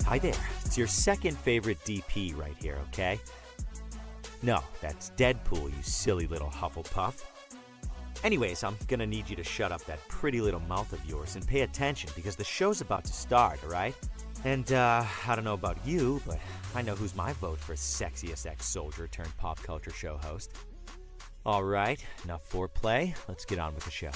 Hi there. It's your second favorite DP right here, okay? No, that's Deadpool, you silly little Hufflepuff. Anyways, I'm gonna need you to shut up that pretty little mouth of yours and pay attention because the show's about to start, alright? And, I don't know about you, but I know who's my vote for sexiest ex-soldier turned pop culture show host. Alright, enough foreplay. Let's get on with the show.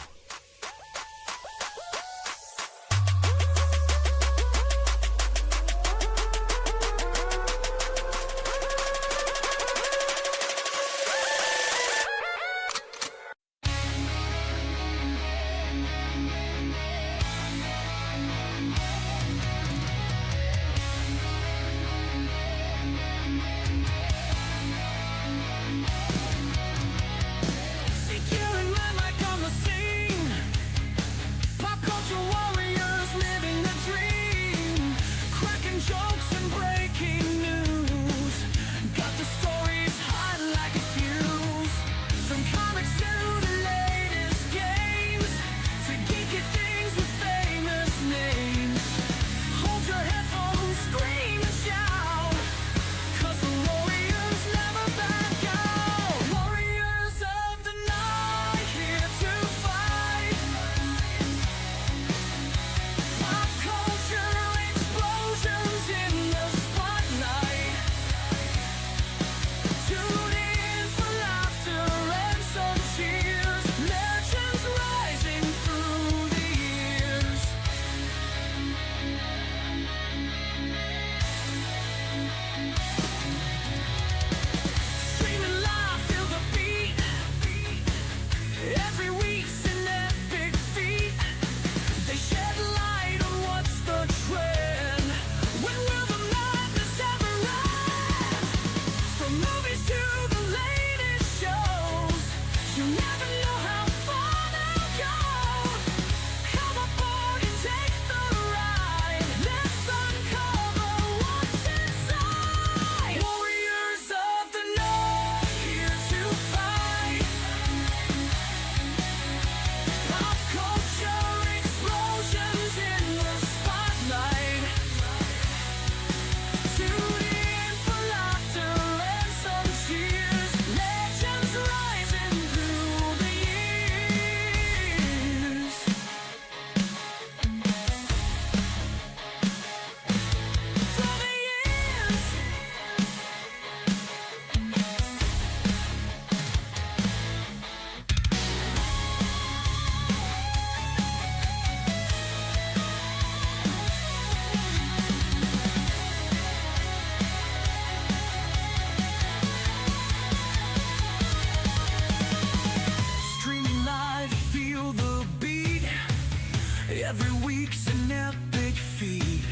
Every week's an epic feat.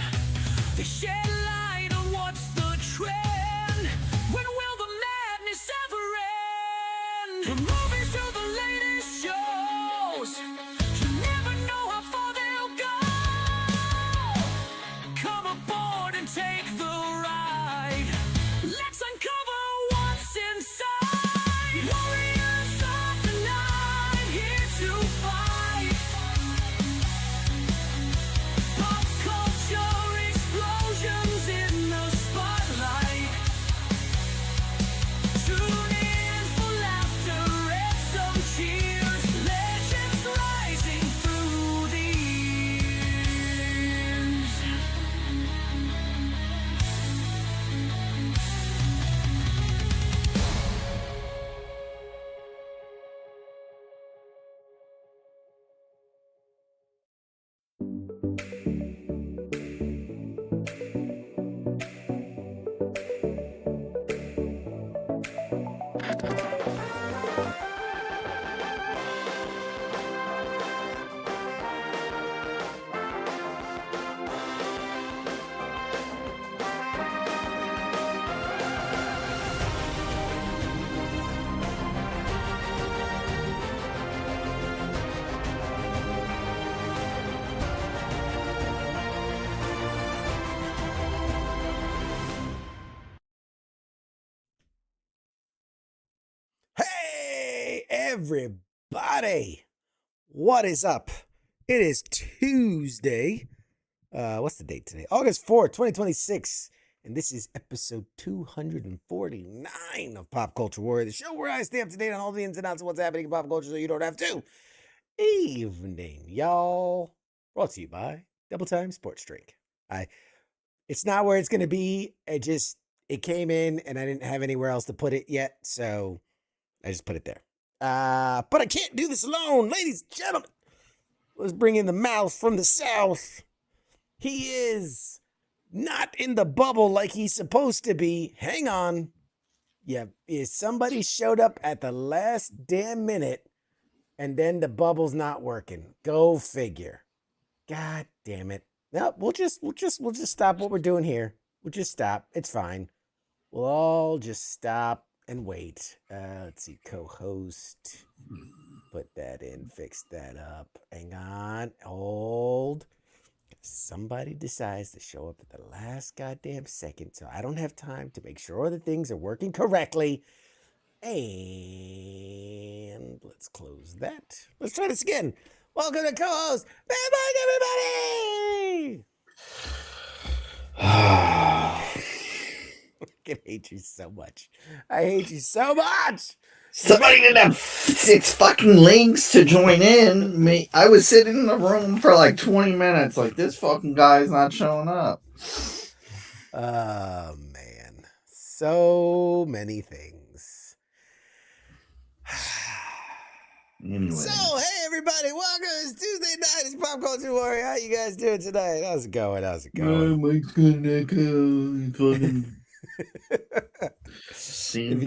They shed light on what's the trend. When will the madness ever end? From movies to the latest shows, you never know how far they'll go. Come aboard and take the ride. Let's uncover what's inside. Warriors of the night, here to fight. Pop culture explosions in the spotlight. Tune in for laughter and some cheers. Legends rising through the years. Hey, everybody! What is up? It is Tuesday, What's the date today? August 4th, 2026. And this is episode 249 of Pop Culture Warrior, the show where I stay up to date on all the ins and outs of what's happening in pop culture so you don't have to. Evening, y'all. Brought to you by Double Time Sports Drink. It's not where it's going to be. It came in and I didn't have anywhere else to put it yet, so I just put it there. But I can't do this alone. Ladies and gentlemen, let's bring in the mouth from the south. He is not in the bubble like he's supposed to be. Hang on. Yeah, somebody showed up at the last damn minute and then the bubble's not working. Go figure. God damn it. No, we'll just stop what we're doing here. We'll just stop. It's fine. We'll all just stop and wait. Let's see, co-host. Put that in, fix that up. Hang on, hold. Somebody decides to show up at the last goddamn second, so I don't have time to make sure that things are working correctly. And let's close that. Let's try this again. Welcome to co-host. Bye bye, everybody. I hate you so much. I hate you so much. Somebody didn't have 6 fucking links to join in. I was sitting in the room for like 20 minutes. Like, this fucking guy's not showing up. Oh, man. So many things. Anyway. So, hey, everybody. Welcome. It's Tuesday night. It's Pop Culture Warrior. How you guys doing tonight? How's it going? Mike's good echo. Fucking... You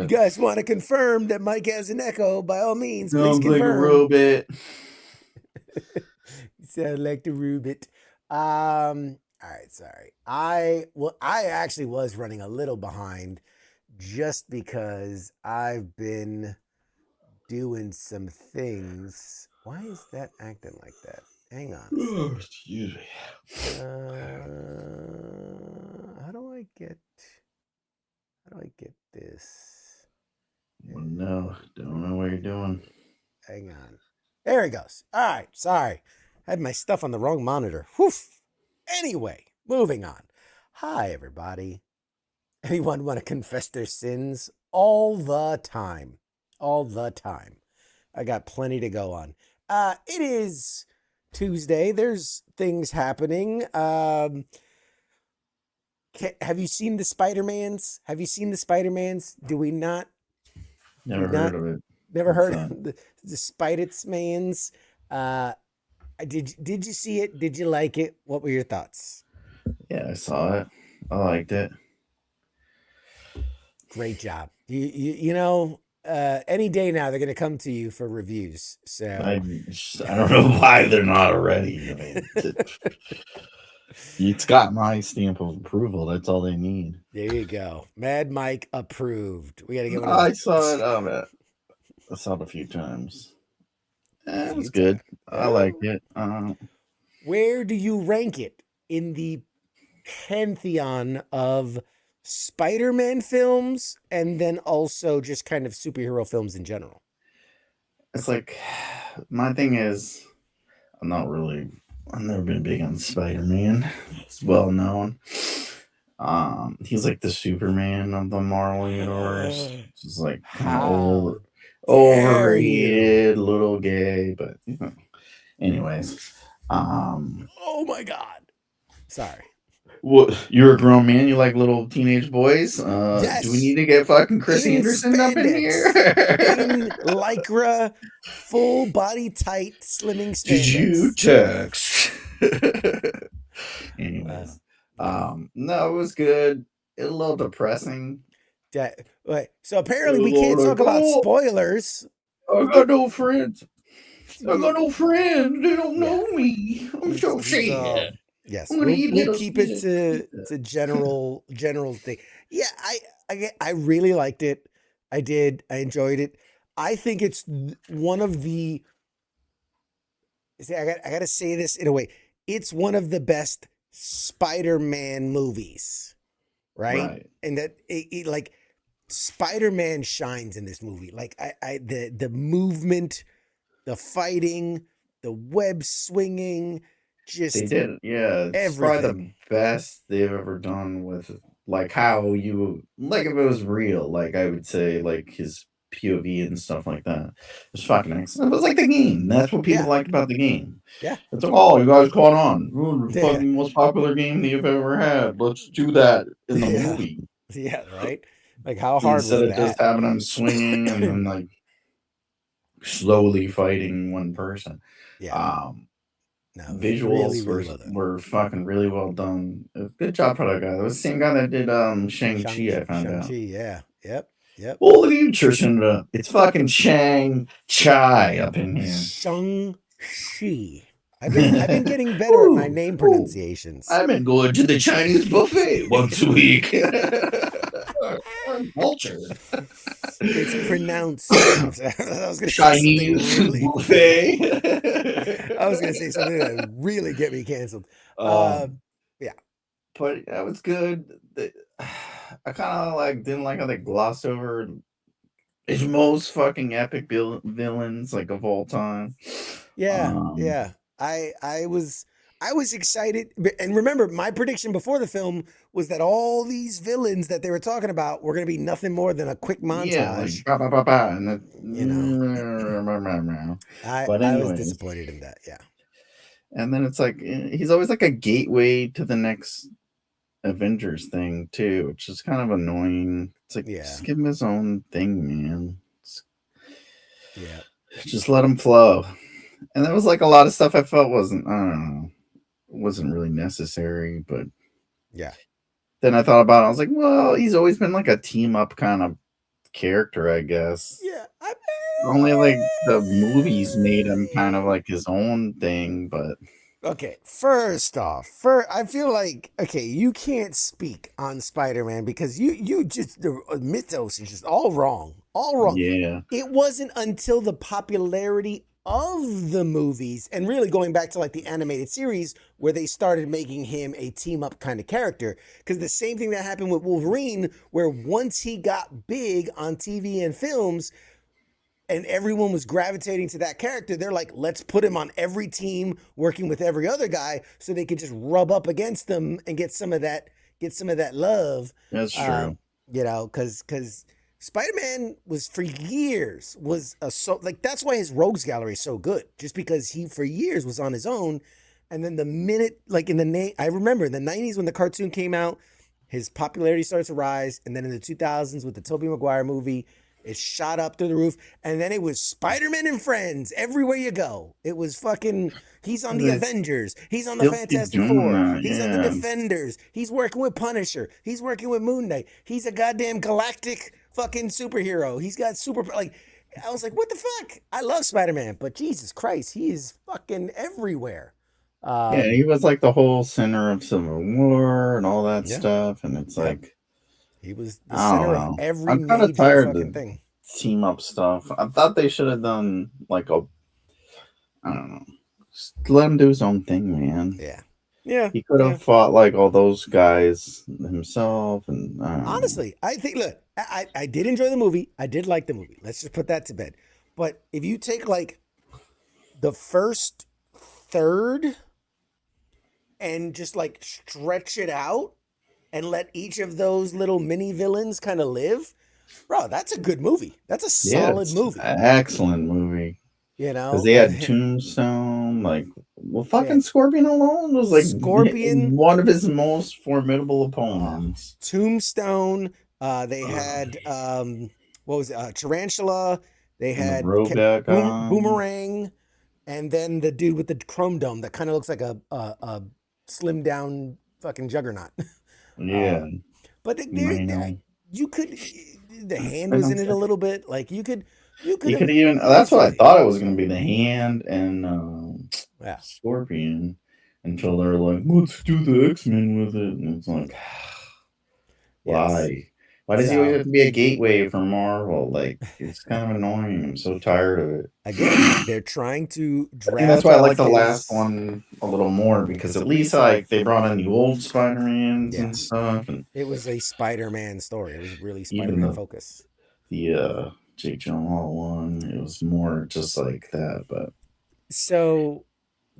guys want to confirm that Mike has an echo, by all means, please Sounds confirm. like a robot. You sound like the Rubit. All right, sorry. I actually was running a little behind just because I've been doing some things. Why is that acting like that? Hang on. Oh, excuse me. How do I get this? No, don't know what you're doing. Hang on. There it goes. All right, sorry. I had my stuff on the wrong monitor. Whew. Anyway, moving on. Hi, everybody. Anyone want to confess their sins? All the time. All the time. I got plenty to go on. It is Tuesday. There's things happening. Have you seen the Spider-Mans? Do we not? Never heard of it. Never heard of the Spider-Mans? Did you see it? Did you like it? What were your thoughts? Yeah, I saw it. I liked it. Great job. You know, any day now they're going to come to you for reviews. So I don't know why they're not already. I mean, it's got my stamp of approval. That's all they need. There you go. Mad Mike approved. We got to get one. I saw it. I saw it a few times. It was good. I liked it. Where do you rank it in the pantheon of Spider-Man films and then also just kind of superhero films in general? It's like, my thing is, I've never been big on Spider-Man. It's well known. He's like the Superman of the Marvel universe. Just like kind of overrated, little gay, but you know. Anyways, oh my God, sorry. What? You're a grown man. You like little teenage boys. Yes. Do we need to get fucking Chris Anderson up in here? In lycra, full body tight, slimming spandex. Did you text? Anyways, no, it was good. It was a little depressing. So apparently we can't talk about spoilers. I got no friends. They don't know me. I'm so sad. Yes, we'll keep it to general thing. Yeah, I really liked it. I did. I enjoyed it. I think it's one of the. I got to say this in a way. It's one of the best Spider-Man movies, right? And that it like Spider-Man shines in this movie. Like the movement, the fighting, the web swinging. just They did, yeah. It's probably everything. the best they've ever done with like how you like if it was real, like I would say like his POV and stuff like that. It was fucking excellent. It was like the game. That's what people Yeah, liked about the game. yeah, It's like, oh, you guys caught on. Oh, the yeah, fucking most popular game that you've ever had. Let's do that in the yeah, movie yeah. Right? Like, how hard instead was of just that? having them swinging and then like slowly fighting one person. Yeah. Um, No, it was really, Visuals really well done. were fucking really well done. Good job for that guy. That was the same guy that did Shang-Chi, I found out. Shang-Chi, yeah. Yep. Yep. Oh, look at you, Tristan. It's fucking Shang-Chi up in here. Shang-Chi. I've been getting better at my Ooh, name ooh. pronunciations. I've been going to the Chinese buffet once a week. I'm cultured. It's pronounced. I was gonna say something Chinese really. buffet. I was gonna say something that would really get me canceled. um, Yeah. but that was good. I kind of like didn't like how they glossed over his most fucking epic villains like of all time. Yeah, Um, yeah. I was excited, and remember, my prediction before the film was that all these villains that they were talking about were going to be nothing more than a quick yeah, like montage. ba ba ba ba, and You know, but I was anyways, disappointed in that. Yeah, and then it's like he's always like a gateway to the next Avengers thing too, which is kind of annoying. It's like yeah, just give him his own thing, man. yeah, Just let him flow. And there was like a lot of stuff I felt wasn't, I don't know, wasn't really necessary. But yeah, then I thought about it. I was like, well, he's always been like a team up kind of character, I guess. yeah. Only like the movies made him kind of like his own thing, but Okay, first off, I feel like, okay, you can't speak on Spider-Man because you just, the mythos is just all wrong, all wrong. yeah, It wasn't until the popularity of the movies, and really going back to like the animated series, where they started making him a team up kind of character. Because the same thing that happened with Wolverine, where once he got big on TV and films, and everyone was gravitating to that character, they're like, let's put him on every team working with every other guy so they could just rub up against them and get some of that love. that's Um, true. because Spider-Man was for years was like, that's why his rogues gallery is so good, just because he for years was on his own. And then the minute, like I remember in the 90s when the cartoon came out, his popularity starts to rise, and then in the 2000s with the Tobey Maguire movie, it shot up through the roof. And then it was Spider-Man and Friends everywhere you go. It was fucking, he's on the They Avengers. He's on the still keep Fantastic doing Four. that, He's on the yeah. Defenders. He's working with Punisher. He's working with Moon Knight. He's a goddamn galactic fucking superhero. He's got like, I was like, what the fuck? I love Spider-Man, but Jesus Christ, he is fucking everywhere. Yeah, he was like the whole center of Civil War and all that Yeah, stuff. And it's yeah. like, He was the I don't center of know. every I'm kind of major tired fucking of thing. team up stuff. I thought they should have done like I don't know, just let him do his own thing, man. Yeah. Yeah. He could Yeah. have fought like all those guys himself, and I don't know. Honestly, I think, look, I did enjoy the movie. I did like the movie. Let's just put that to bed. But if you take like the first third and just like stretch it out and let each of those little mini villains kind of live, bro, that's a good movie. That's a Yeah, solid it's movie. an excellent movie You because know, they had Tombstone. Like, well, fucking Scorpion alone was like Scorpion, one of his most formidable opponents. Tombstone. They had what was it? Tarantula. They And the had Rogat guy. Boomerang, and then the dude with the chrome dome that kind of looks like a slim down fucking juggernaut. Yeah, But Rhino. you could, the hand I was don't in it a think- little bit. Like you could You have could even. That's what I easily. thought it was going to be, the hand and Yeah. Scorpion, until they're like, let's do the X-Men with it, and it's like, why? Yes. Why does he always So have to be a gateway for Marvel? Like, it's kind of annoying. I'm so tired of it. again, they're trying to I draft. think that's why I like the his- last one a little more, because at least like they brought in the old Spider-Mans Yeah. and stuff, and It was a Spider-Man story. It was really Even Spider-Man the- focus. the Jake Gyllenhaal one, it was more just like that. But So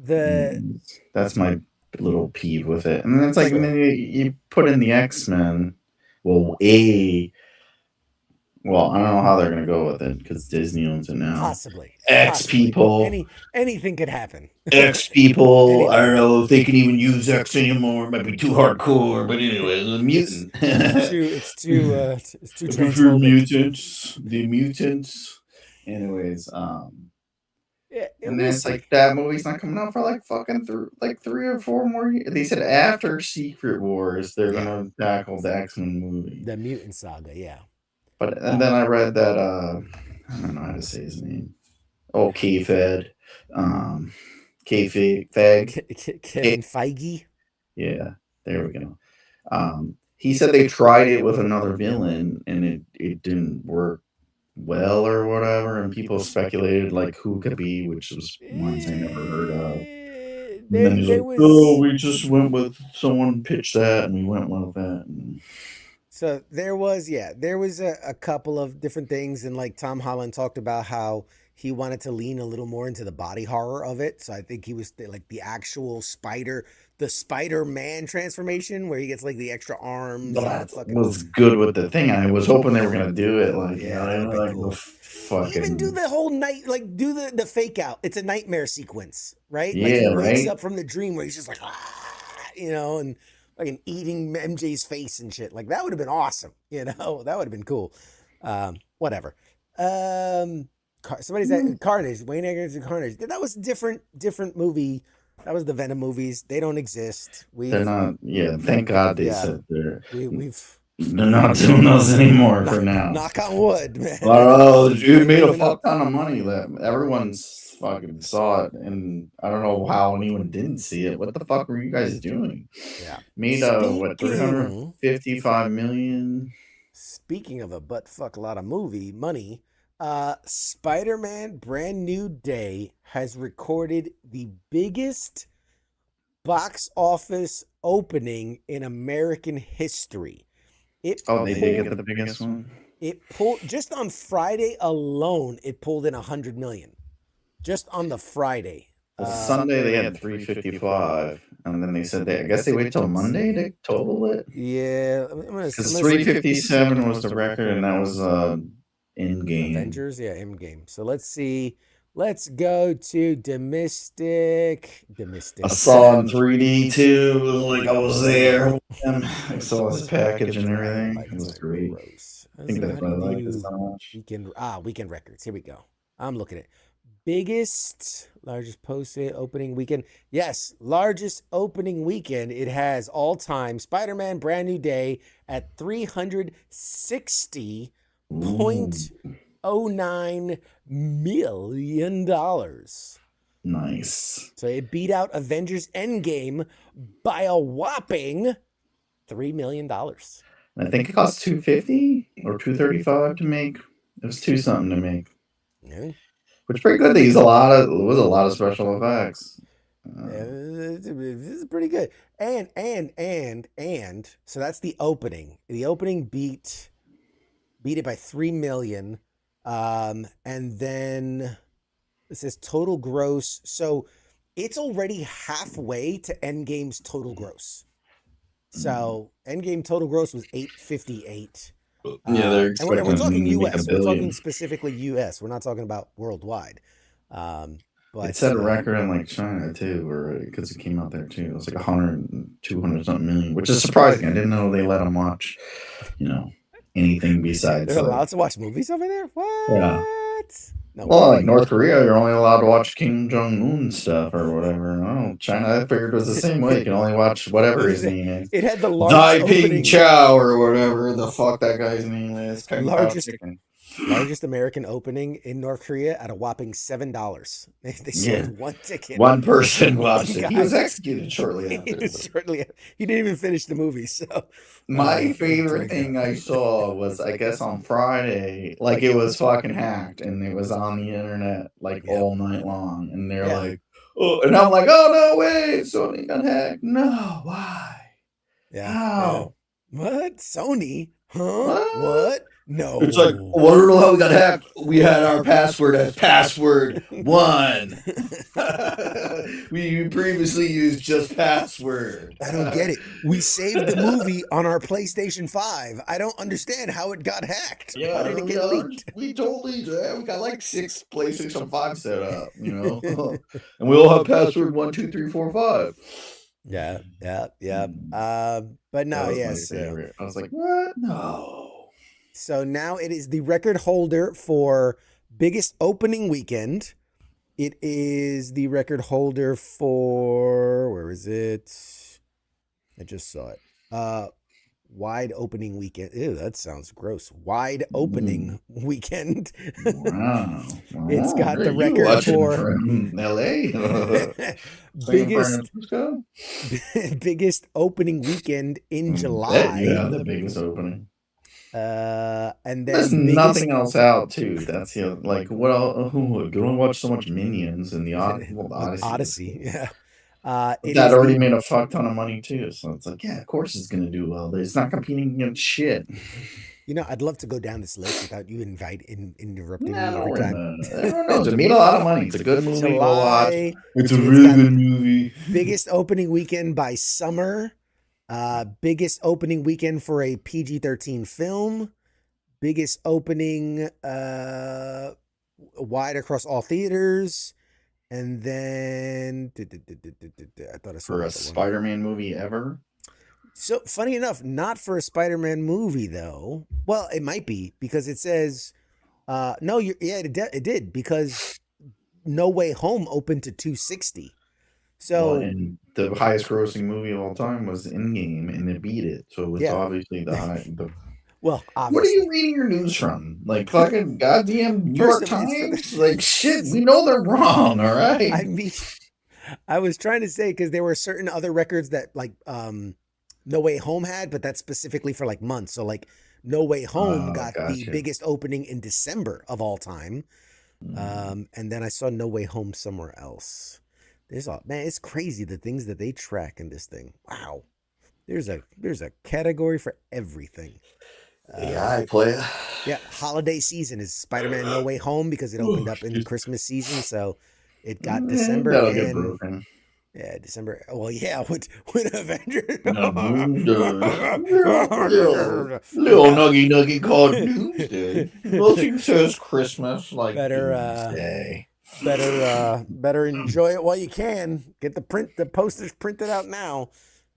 That's my little peeve with it. And then it's like, and then you put in the X-Men. Well, well, I don't know how they're gonna go with it because Disney owns it now. Possibly. X people. Anything could happen. X people. Anything. I don't know if they can even use X anymore. It might be too hardcore, but anyway, a mutant. It's too For transphobic. mutants, the mutants. Anyways, Yeah, and then it's like that movie's not coming out for like fucking 3 or 4 more years. They said after Secret Wars they're gonna tackle the X-Men movie, the mutant saga. Yeah, but and then I read that I don't know how to say his name. Oh, K-Fed, K-Fag, Kevin Feige. Yeah, there we go. He said they tried it with another villain and it didn't work well or whatever, and people speculated like who could be, which was ones I never heard of. And then he's like, "Oh, we just went with someone pitched that, and we went with that." And so there was a couple of different things, and like Tom Holland talked about how he wanted to lean a little more into the body horror of it. So I think he was like the actual the Spider-Man transformation where he gets like the extra arms. that was good with the thing. I was hoping they were gonna do it like, like cool. the fucking Even do the whole night, like do the fake out. It's a nightmare sequence, right? Yeah, like he wakes right? up from the dream where he's just like, and like eating MJ's face and shit. Like that would have been awesome, that would have been cool. Whatever. Somebody said Carnage, Wayne Eggers and Carnage. That was a different movie. That was the Venom movies. They don't exist. They're not. Yeah, thank God they said they're not doing those anymore for now. Knock on wood, man. Oh, dude made a fuck ton of money. That everyone's fucking saw it, and I don't know how anyone didn't see it. What the fuck were you guys doing? Yeah, made what 355 million. Speaking of a butt fuck lot of movie money. Spider-Man Brand New Day has recorded the biggest box office opening in American history. They did get the biggest one? It pulled, just on Friday alone, it pulled in 100 million. Just on the Friday. Well, Sunday they had 355, and then they said I guess they wait till Monday to total it? Yeah. Because 357 was the record, and that was Endgame. Avengers, Endgame. So let's see. Let's go to domestic. I saw in 3D too. Like I was there. I saw his package and everything. It was great. I think that's why I like it so much. Weekend records. Here we go. I'm looking at largest posted opening weekend. Yes, largest opening weekend. It has all time Spider-Man Brand New Day at $360.09 million. Nice. So it beat out Avengers Endgame by a whopping $3 million. I think it cost $250 or $235 to make. It was $2 something to make. Yeah. Which is pretty good. They used a lot of special effects. This is pretty good. And so that's the opening. The opening beat it by 3 million. And then it says total gross. So it's already halfway to Endgame's total gross. So Endgame total gross was 858. They're and we're talking U.S. We're talking specifically U.S. We're not talking about worldwide. But it set a record in like China too, because it came out there too. It was like 200 something million, which is surprising. I didn't know they let them watch, anything besides. They're allowed to watch movies over there. What? Yeah. No. Well, like North Korea, you're only allowed to watch Kim Jong-un stuff or whatever. Oh, China, I figured was the same way. You can only watch whatever his name is. It had the largest Ping Chow or whatever the fuck that guy's name is. Largest American opening in North Korea at a whopping $7. They sold one ticket. One person watched it. He was executed shortly after. He didn't even finish the movie. So my favorite thing I saw was, I guess on Friday, like it was fucking hacked and it was on the internet like all night long. And they're like, oh, and I'm like, oh no way, Sony got hacked. No, why? Yeah. How? What? Sony? Huh? What? No. It's like, well, I don't know how we got hacked. We had our password as password 1. We previously used just password. I don't get it. We saved the movie on our PlayStation 5. I don't understand how it got hacked. Yeah, How did it get leaked? we totally we got like 6 PlayStation 5 set up, you know, and we all have password 12345. Yeah. But no, That was my yes. favorite. I was like, what? No. So now it is the record holder for biggest opening weekend. It is the record holder for, where is it? I just saw it. Wide opening weekend. Ew, that sounds gross. Wide opening weekend. Wow. It's got the You record watching for from LA? biggest opening weekend in Bet July. you have the biggest opening. And then There's biggest, nothing else out too. That's like what else? You don't watch so much Minions and the Odyssey. Yeah. That already made a fuck ton of money too. So it's like, yeah, of course it's gonna do well. It's not competing against shit. You know, I'd love to go down this list without you interrupting me every No, time. everyone knows it made a lot of money. It's a good movie. Go watch. July, It's a really good movie. biggest opening weekend by summer. Biggest opening weekend for a PG-13 film. Biggest opening wide across all theaters. And then I thought I saw For a Spider-Man movie ever. So funny enough, not for a Spider-Man movie though. Well, it might be because it says no. It did because No Way Home opened to 260. So and the highest grossing movie of all time was Endgame, and it beat it. So it's obviously the high. Well, obviously. What are you reading your news from? Like fucking goddamn New York Times? Like shit, we know they're wrong. All right. I mean, I was trying to say because there were certain other records that like No Way Home had, but that's specifically for like months. So like No Way Home got the biggest opening in December of all time. And then I saw No Way Home somewhere else. Man, it's crazy the things that they track in this thing. Wow. There's a category for everything. I play it. Yeah, holiday season is Spider-Man No Way Home because it opened up in the Christmas season, so it got December That'll get broken. Yeah, December. Well, yeah, with Avengers. Little nuggy called Doomsday. Nothing says Christmas like Doomsday. Better enjoy it while you can. Get the posters printed out now.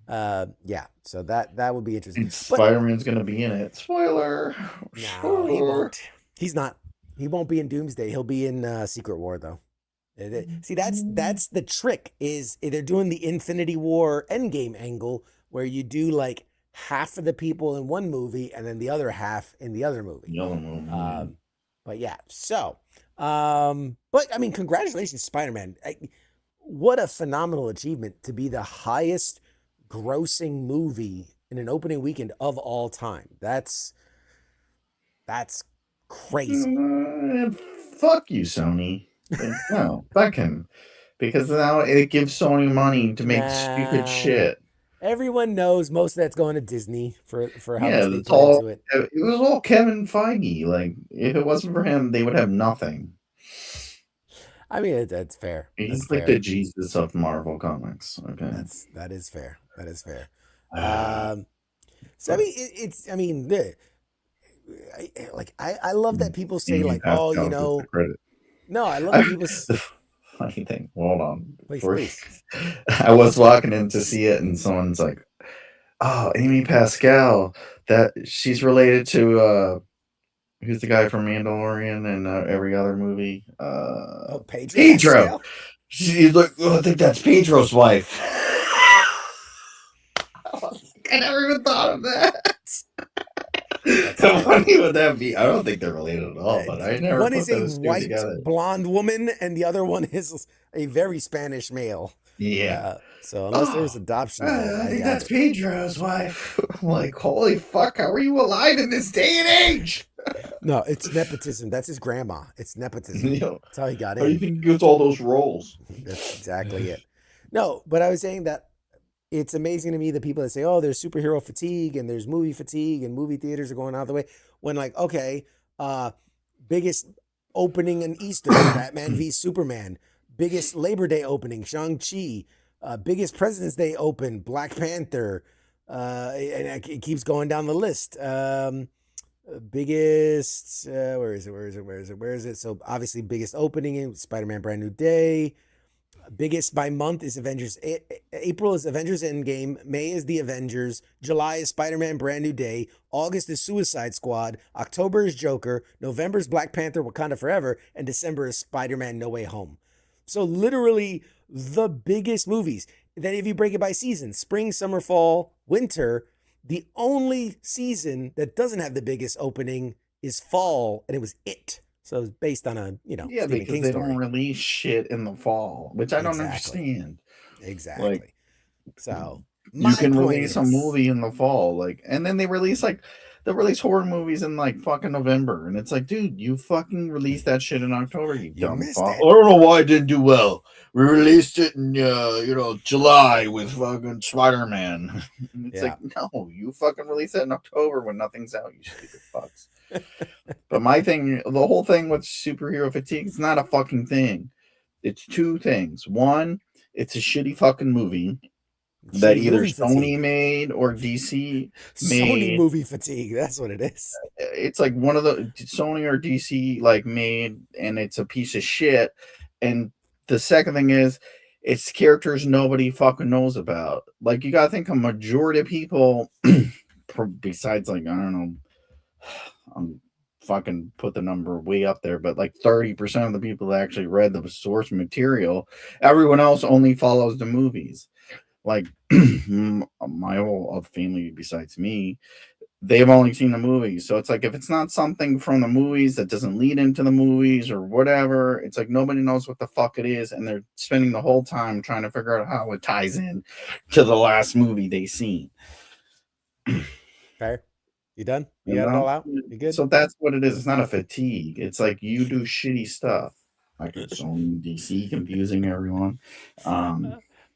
Yeah, so that would be interesting. Spider-Man's gonna be in it. Spoiler. No, he won't. He's not. He won't be in Doomsday. He'll be in Secret War though. See, that's the trick. Is they're doing the Infinity War Endgame angle where you do like half of the people in one movie and then the other half in the other movie. But yeah, so but I mean, congratulations, Spider-Man. What a phenomenal achievement to be the highest grossing movie in an opening weekend of all time. That's crazy. Fuck you, Sony. No, fuck him. Because now it gives Sony money to make stupid shit. Everyone knows most of that's going to Disney for how much they it's put into it. It was all Kevin Feige. Like, if it wasn't for him, they would have nothing. I mean, that's fair. He's like the Jesus of Marvel Comics. Okay, that is fair. That is fair. So I mean, I love that people say like, oh, you know, no, I love that people. Funny thing. Hold on. Please. I was walking in to see it, and someone's like, "Oh, Amy Pascal. That she's related to who's the guy from Mandalorian and every other movie? Pedro. She's like, oh, I think that's Pedro's wife." I never even thought of that. How funny would that be? I don't think they're related at all, but I never. One is a white blonde woman, and the other one is a very Spanish male. Yeah. So unless there's adoption, I think that's Pedro's wife. I'm like, holy fuck! How are you alive in this day and age? No, it's nepotism. That's his grandma. It's nepotism. That's how he got in. How do you think he gets all those roles? That's exactly it. No, but I was saying that it's amazing to me the people that say, "Oh, there's superhero fatigue and there's movie fatigue and movie theaters are going out of the way." When like, okay, uh, biggest opening in Easter, Batman v Superman. Biggest Labor Day opening, Shang-Chi. Biggest President's Day open, Black Panther. And it keeps going down the list. Biggest, where is it? So obviously, biggest opening in Spider-Man Brand New Day. Biggest by month is Avengers. April is Avengers Endgame. May is The Avengers. July is Spider-Man Brand New Day. August is Suicide Squad. October is Joker. November is Black Panther Wakanda Forever. And December is Spider-Man No Way Home. So literally the biggest movies. Then if you break it by season, spring, summer, fall, winter, the only season that doesn't have the biggest opening is fall, and it was It. So it's based on a, Yeah, Stephen because King they story. don't release shit in the fall, which I don't Exactly. understand. Exactly. Like, So you my can point release a is, movie in the fall, like, and then they release horror movies in like fucking November, and it's like, dude, you fucking released that shit in October, you You dumb missed fuck. it. I don't know why it didn't do well. We released it in July with fucking Spider-Man. It's Yeah. like, no, you fucking released it in October when nothing's out, you stupid fucks. But the whole thing with superhero fatigue, it's not a fucking thing. It's two things. One, it's a shitty fucking movie that Shitty either movie Sony fatigue. made or DC Sony made. movie fatigue. That's what it is. It's like one of the Sony or DC like made, and it's a piece of shit. And the second thing is, it's characters nobody fucking knows about. Like, you gotta think a majority of people, besides like, I don't know, I'm fucking put the number way up there, but like 30% of the people that actually read the source material, everyone else only follows the movies. Like, my whole family, besides me, they've only seen the movies. So it's like, if it's not something from the movies that doesn't lead into the movies or whatever, it's like nobody knows what the fuck it is, and they're spending the whole time trying to figure out how it ties in to the last movie they seen. Fair. You done? You You got it all know? out? You good? So that's what it is. It's not a fatigue. It's like you do shitty stuff. Like, it's only DC confusing everyone.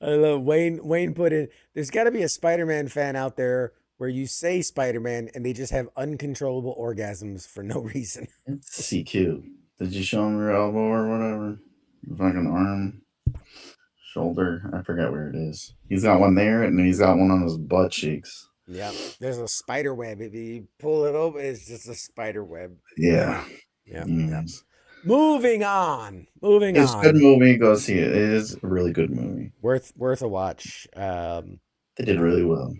I love Wayne. Wayne put in, there's got to be a Spider-Man fan out there where you say Spider-Man and they just have uncontrollable orgasms for no reason. It's CQ. Did you show him your elbow or whatever? Your fucking arm, shoulder. I forget where it is. He's got one there, and he's got one on his butt cheeks. Yeah, there's a spider web. If you pull it open, it's just a spider web. Yeah. Yeah. Yes. Moving on. It's a good movie. Go see it. It is a really good movie. Worth a watch. They did really well.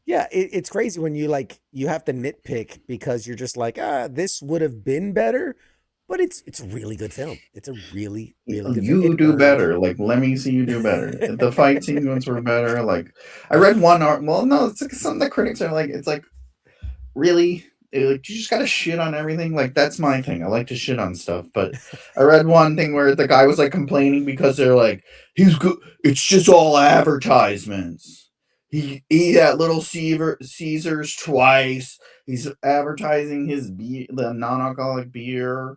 Yeah, it's crazy when you have to nitpick because you're just like, this would have been better, but it's a really good film. It's a really, really good film. You do better. Like, let me see you do better. The fight sequences were better. Like, I read one art. Well, no, it's like something that critics are like. It's like, really, like, you just gotta shit on everything. Like, that's my thing. I like to shit on stuff. But I read one thing where the guy was like complaining because they're like, he's good. It's just all advertisements. He ate at Little Caesars twice. He's advertising the non-alcoholic beer.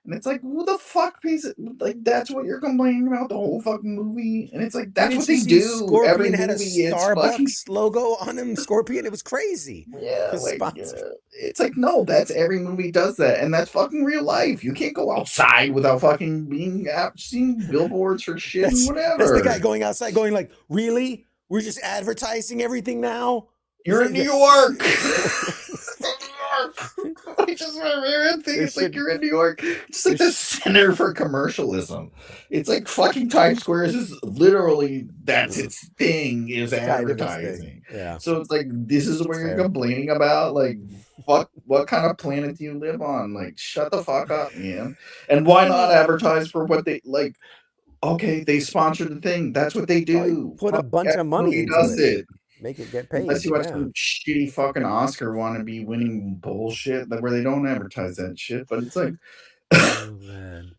And it's like, who the fuck pays it? Like, that's what you're complaining about the whole fucking movie? And it's like, that's what they do. Scorpion Every had a movie, it's fucking... Starbucks logo on him. Scorpion, it was crazy. Yeah, like, it's like, no, that's every movie does that. And that's fucking real life. You can't go outside without fucking being out, seeing billboards for shit and whatever. That's the guy going outside going like, really? We're just advertising everything now? You're in New York. It's like you're in New York. It's like the center for commercialism. It's like fucking Times Square is literally, that's its thing, is advertising. Yeah. So it's like, this is where you're complaining about. Like, fuck, what kind of planet do you live on? Like, shut the fuck up, man. And why not advertise for what they like? Okay, they sponsored the thing. That's what they do. Put a bunch of money into it. Make it get paid. Unless you watch some shitty fucking Oscar wannabe winning bullshit where they don't advertise that shit. But it's like,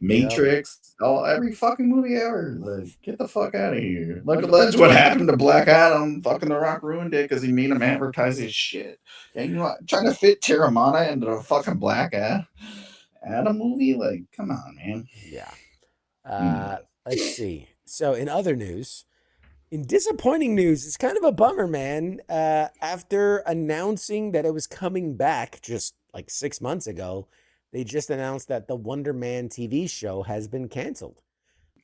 Matrix, every fucking movie ever. Like, get the fuck out of here. Like, that's what happened to Black Adam. Fucking The Rock ruined it because he made him advertise his shit. And you know, trying to fit Terramana into a fucking Black Adam movie? Like, come on, man. Yeah. Let's see. So in other news, In disappointing news, it's kind of a bummer, man. After announcing that it was coming back just like 6 months ago, they just announced that the Wonder Man TV show has been canceled.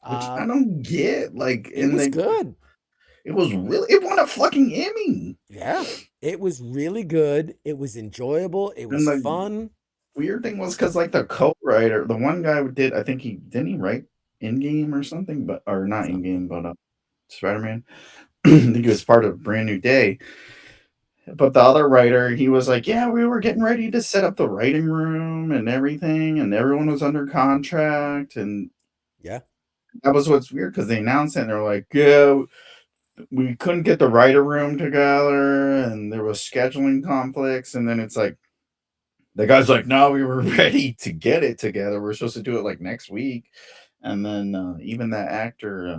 Which I Um, don't get. Like, it and was they, good. it was really, it won a fucking Emmy. Yeah, it was really good. It was enjoyable. It And was the fun. weird thing was because like the co-writer, the one guy who did, I think he didn't he write in game or something, but or not in game, but Spider Man. I think he was part of Brand New Day. But the other writer, he was like, "Yeah, we were getting ready to set up the writing room and everything, and everyone was under contract." And Yeah. that was what's weird because they announced it and they're like, "Yeah, we couldn't get the writer room together, and there was scheduling conflicts." And then it's like the guy's like, "No, we were ready to get it together. We're supposed to do it like next week." And then even that actor,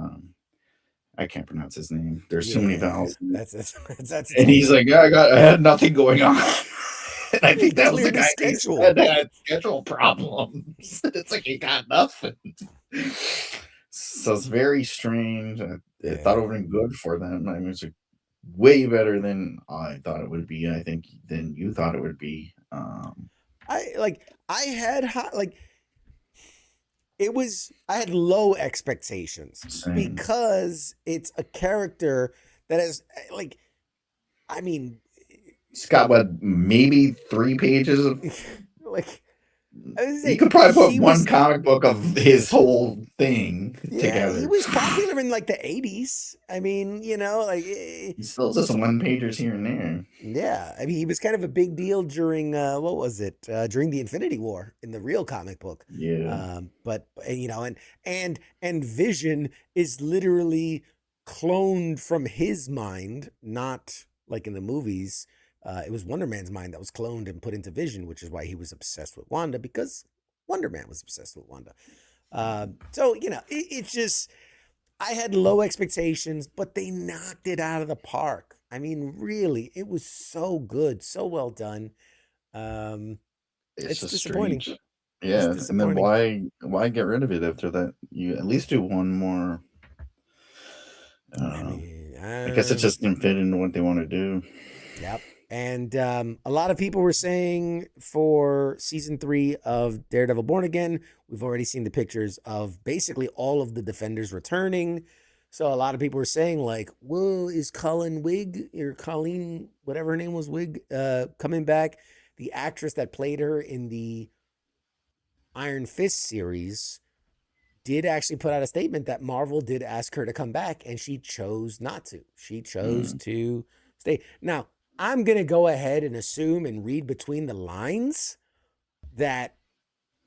I can't pronounce his name. There's so many Yeah. vowels in it. That's a And tough he's one. like, "Yeah, I had nothing going on." And I He think that was the cleared guy his they schedule. said had schedule problems. It's like he got nothing. So it's very strange. I thought it Yeah. would have been good for them. I mean, it's like way better than I thought it would be. I think than you thought it would be. I had like I had low expectations Same. because it's a character that is like, I mean, It's got what maybe 3 pages of. like I was You say could probably put he one was, comic book of his whole thing yeah, he together. was popular in like the 80s. I mean, like He still just some one pagers here and there. yeah, I mean, he was kind of a big deal during what was it? During the Infinity War in the real comic book. Yeah. But and Vision is literally cloned from his mind, not like in the movies. It was Wonder Man's mind that was cloned and put into Vision, which is why he was obsessed with Wanda because Wonder Man was obsessed with Wanda. So it's just I had low expectations, but they knocked it out of the park. I mean, really, it was so good, so well done. Um, It's it's just disappointing. strange. It's Yeah, and then disappointing. why get rid of it after that? You at least do one more. I don't I know. mean, I guess it just didn't fit into what they want to do. yep. And a lot of people were saying for season 3 of Daredevil Born Again, we've already seen the pictures of basically all of the defenders returning. So a lot of people were saying like, "Whoa, is Colleen Wig or Colleen, whatever her name was, Wig, coming back?" The actress that played her in the Iron Fist series did actually put out a statement that Marvel did ask her to come back and she chose not to. She chose Mm. to stay. Now, I'm going to go ahead and assume and read between the lines that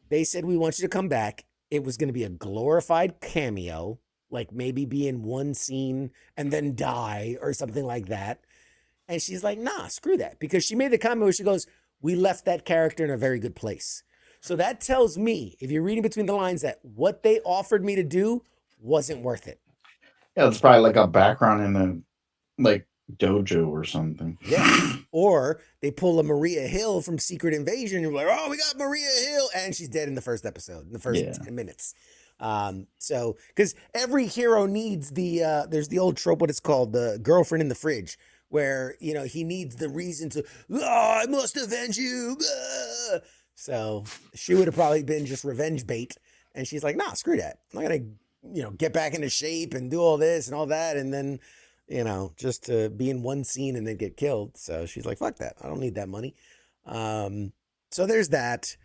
they said, "We want you to come back." It was going to be a glorified cameo, like maybe be in one scene and then die or something like that. And she's like, "Nah, screw that." Because she made the comment where she goes, "We left that character in a very good place." So that tells me, if you're reading between the lines, that what they offered me to do wasn't worth it. Yeah, it's probably like a background in the like dojo or something. Yeah. Or they pull a Maria Hill from Secret Invasion. You're like, "Oh, we got Maria Hill." And she's dead in the first episode, in the first Yeah. 10 minutes. So, because every hero needs there's the old trope, what it's called, the girlfriend in the fridge, where, he needs the reason to, "Oh, I must avenge you." Ah. So she would have probably been just revenge bait. And she's like, "Nah, screw that. I'm not going to, get back into shape and do all this and all that. And then, just to be in one scene and then get killed." So she's like, "Fuck that. I don't need that money." So there's that.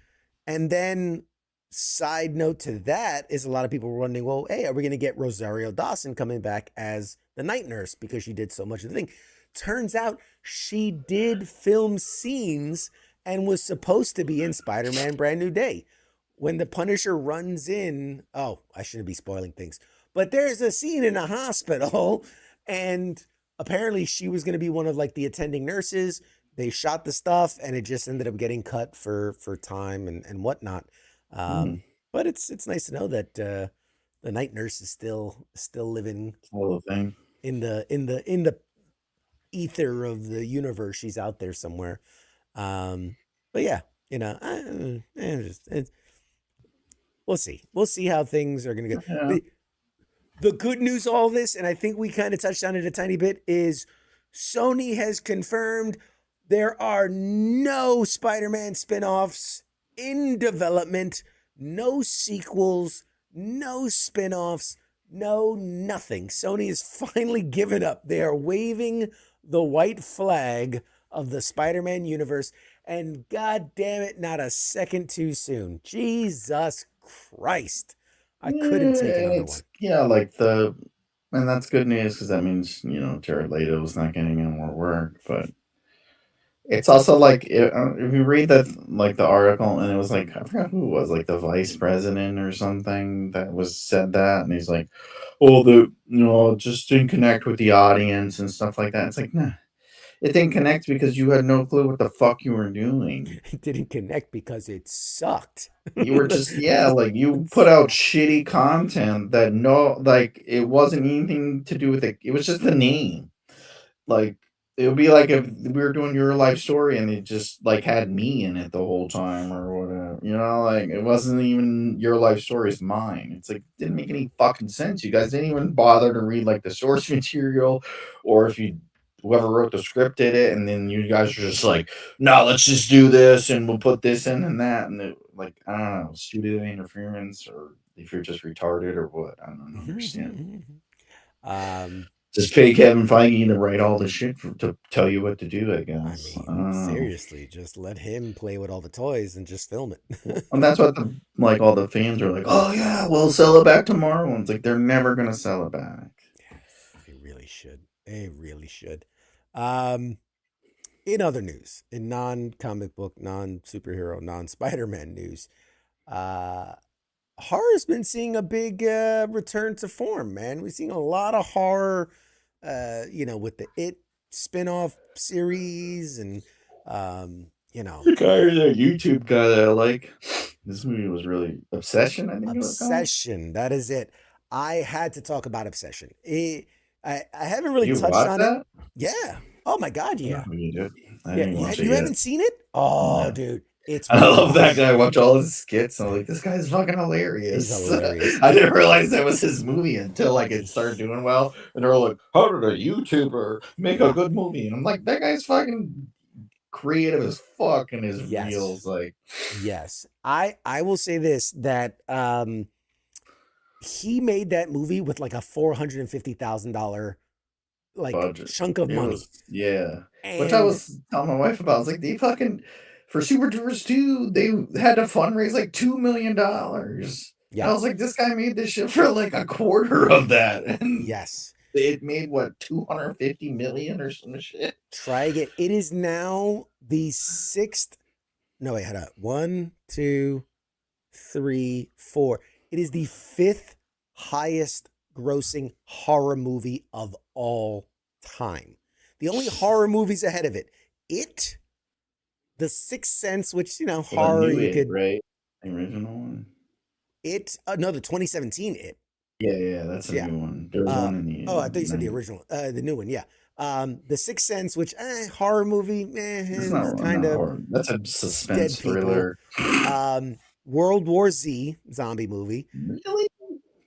And then, side note to that is a lot of people were wondering, well, hey, are we going to get Rosario Dawson coming back as the night nurse because she did so much of the thing? Turns out she did film scenes and was supposed to be in Spider-Man Brand New Day. When the Punisher runs in, oh, I shouldn't be spoiling things, but there's a scene in a hospital and apparently she was going to be one of like the attending nurses. They shot the stuff and it just ended up getting cut for time and whatnot. Hmm. But it's nice to know that the night nurse is still living Whole thing. in the ether of the universe. She's out there somewhere. But yeah, we'll see. We'll see how things are gonna go. Yeah. The good news, all this, and I think we kind of touched on it a tiny bit, is Sony has confirmed there are no Spider-Man spin-offs in development, no sequels, no spin-offs, no nothing. Sony has finally given up. They are waving the white flag of the Spider-Man universe, and god damn it, not a second too soon. Jesus Christ. I couldn't take another one. Like and that's good news because that means Jared Leto's not getting any more work. But it's also like if you read the article, and it was like I forgot who it was, like the vice president or something that was said that, and he's like, "Oh, it just didn't connect with the audience and stuff like that." It's like, nah, it didn't connect because you had no clue what the fuck you were doing. It didn't connect because it sucked. You were just like you put out shitty content that it wasn't anything to do with it. It was just the name. Like it would be like if we were doing your life story and it just like had me in it the whole time or whatever. Like it wasn't even your life story, it's mine. It's like it didn't make any fucking sense. You guys didn't even bother to read like the source material, or if whoever wrote the script did it, and then you guys are just like, no, let's just do this and we'll put this in and that, and like I don't know, studio interference, or if you're just retarded or what. I don't understand. Just pay Kevin Feige to write all the shit to tell you what to do, I guess. I mean, seriously, just let him play with all the toys and just film it. And that's what all the fans are like, oh yeah, we'll sell it back tomorrow. And it's like they're never gonna sell it back. They really should. They really should. In other news, in non-comic book, non-superhero, non-Spider-Man news, horror's been seeing a big return to form, man. We're seeing a lot of horror, with the It spin-off series and, The guy, that YouTube guy that I like, this movie was really Obsession, I think it was called. Obsession. That is it. I had to talk about Obsession. I haven't really You touched watched on that? it. Yeah. Oh my God, yeah. No, you did. I Yeah, didn't watch it you yet. haven't seen it? Oh, No. dude, it's I love that guy. I watch all his skits. And I'm like, this guy's fucking hilarious. He's hilarious. I didn't realize that was his movie until like it started doing well. And they're like, how did a YouTuber make a good movie? And I'm like, that guy's fucking creative as fuck in his Yes. reels. Like, Yes. I will say this, that he made that movie with like a $450,000 like budget. chunk of It money. was- yeah. And Which I was telling my wife about. I was like, they fucking, for Super Troopers 2, they had to fundraise like $2 million. yeah. I was like, this guy made this shit for like a quarter of that. And Yes. it made what, 250 million or some shit. Try again. It is now the sixth. No, wait, hold up. 1, 2, 3, 4. It is the fifth highest grossing horror movie of all time. The only horror movies ahead of it, The Sixth Sense, which, horror, you could, right? The original one. No, the 2017 It. Yeah, that's a new one. There was one in the. Oh, I thought you said the original, the new one. Yeah. The Sixth Sense, which horror movie, It's not kind of horror. That's a suspense thriller. World War Z zombie movie. Really?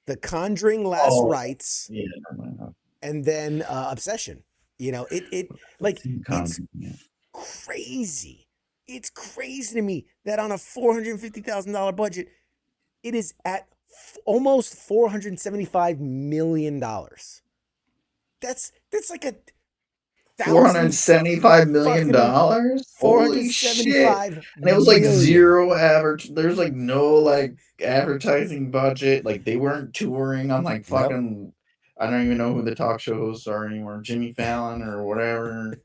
The Conjuring Last Rites. Yeah, never mind. And then Obsession. It's crazy. It's crazy to me that on a $450,000 budget, it is at almost $475 million. That's like a $475 million. Holy shit! And it was like zero there's like no like advertising budget. Like they weren't touring on like fucking. I don't even know who the talk show hosts are anymore. Jimmy Fallon or whatever.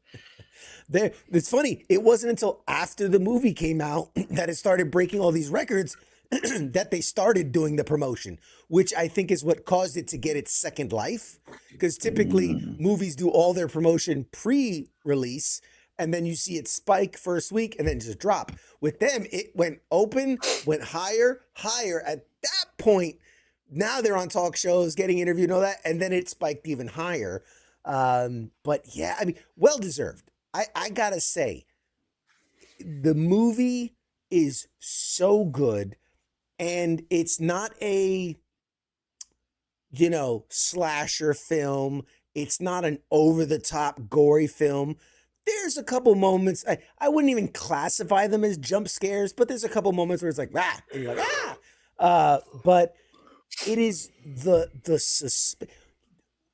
It's funny. It wasn't until after the movie came out that it started breaking all these records that they started doing the promotion, which I think is what caused it to get its second life. Because typically movies do all their promotion pre-release, and then you see it spike first week and then just drop. With them, it went higher. At that point, now they're on talk shows, getting interviewed and all that, and then it spiked even higher. But yeah, I mean, well deserved. I gotta say, the movie is so good, and it's not a slasher film. It's not an over-the-top gory film. There's a couple moments, I wouldn't even classify them as jump scares, but there's a couple moments where it's like, ah, and you're like, ah. But it is the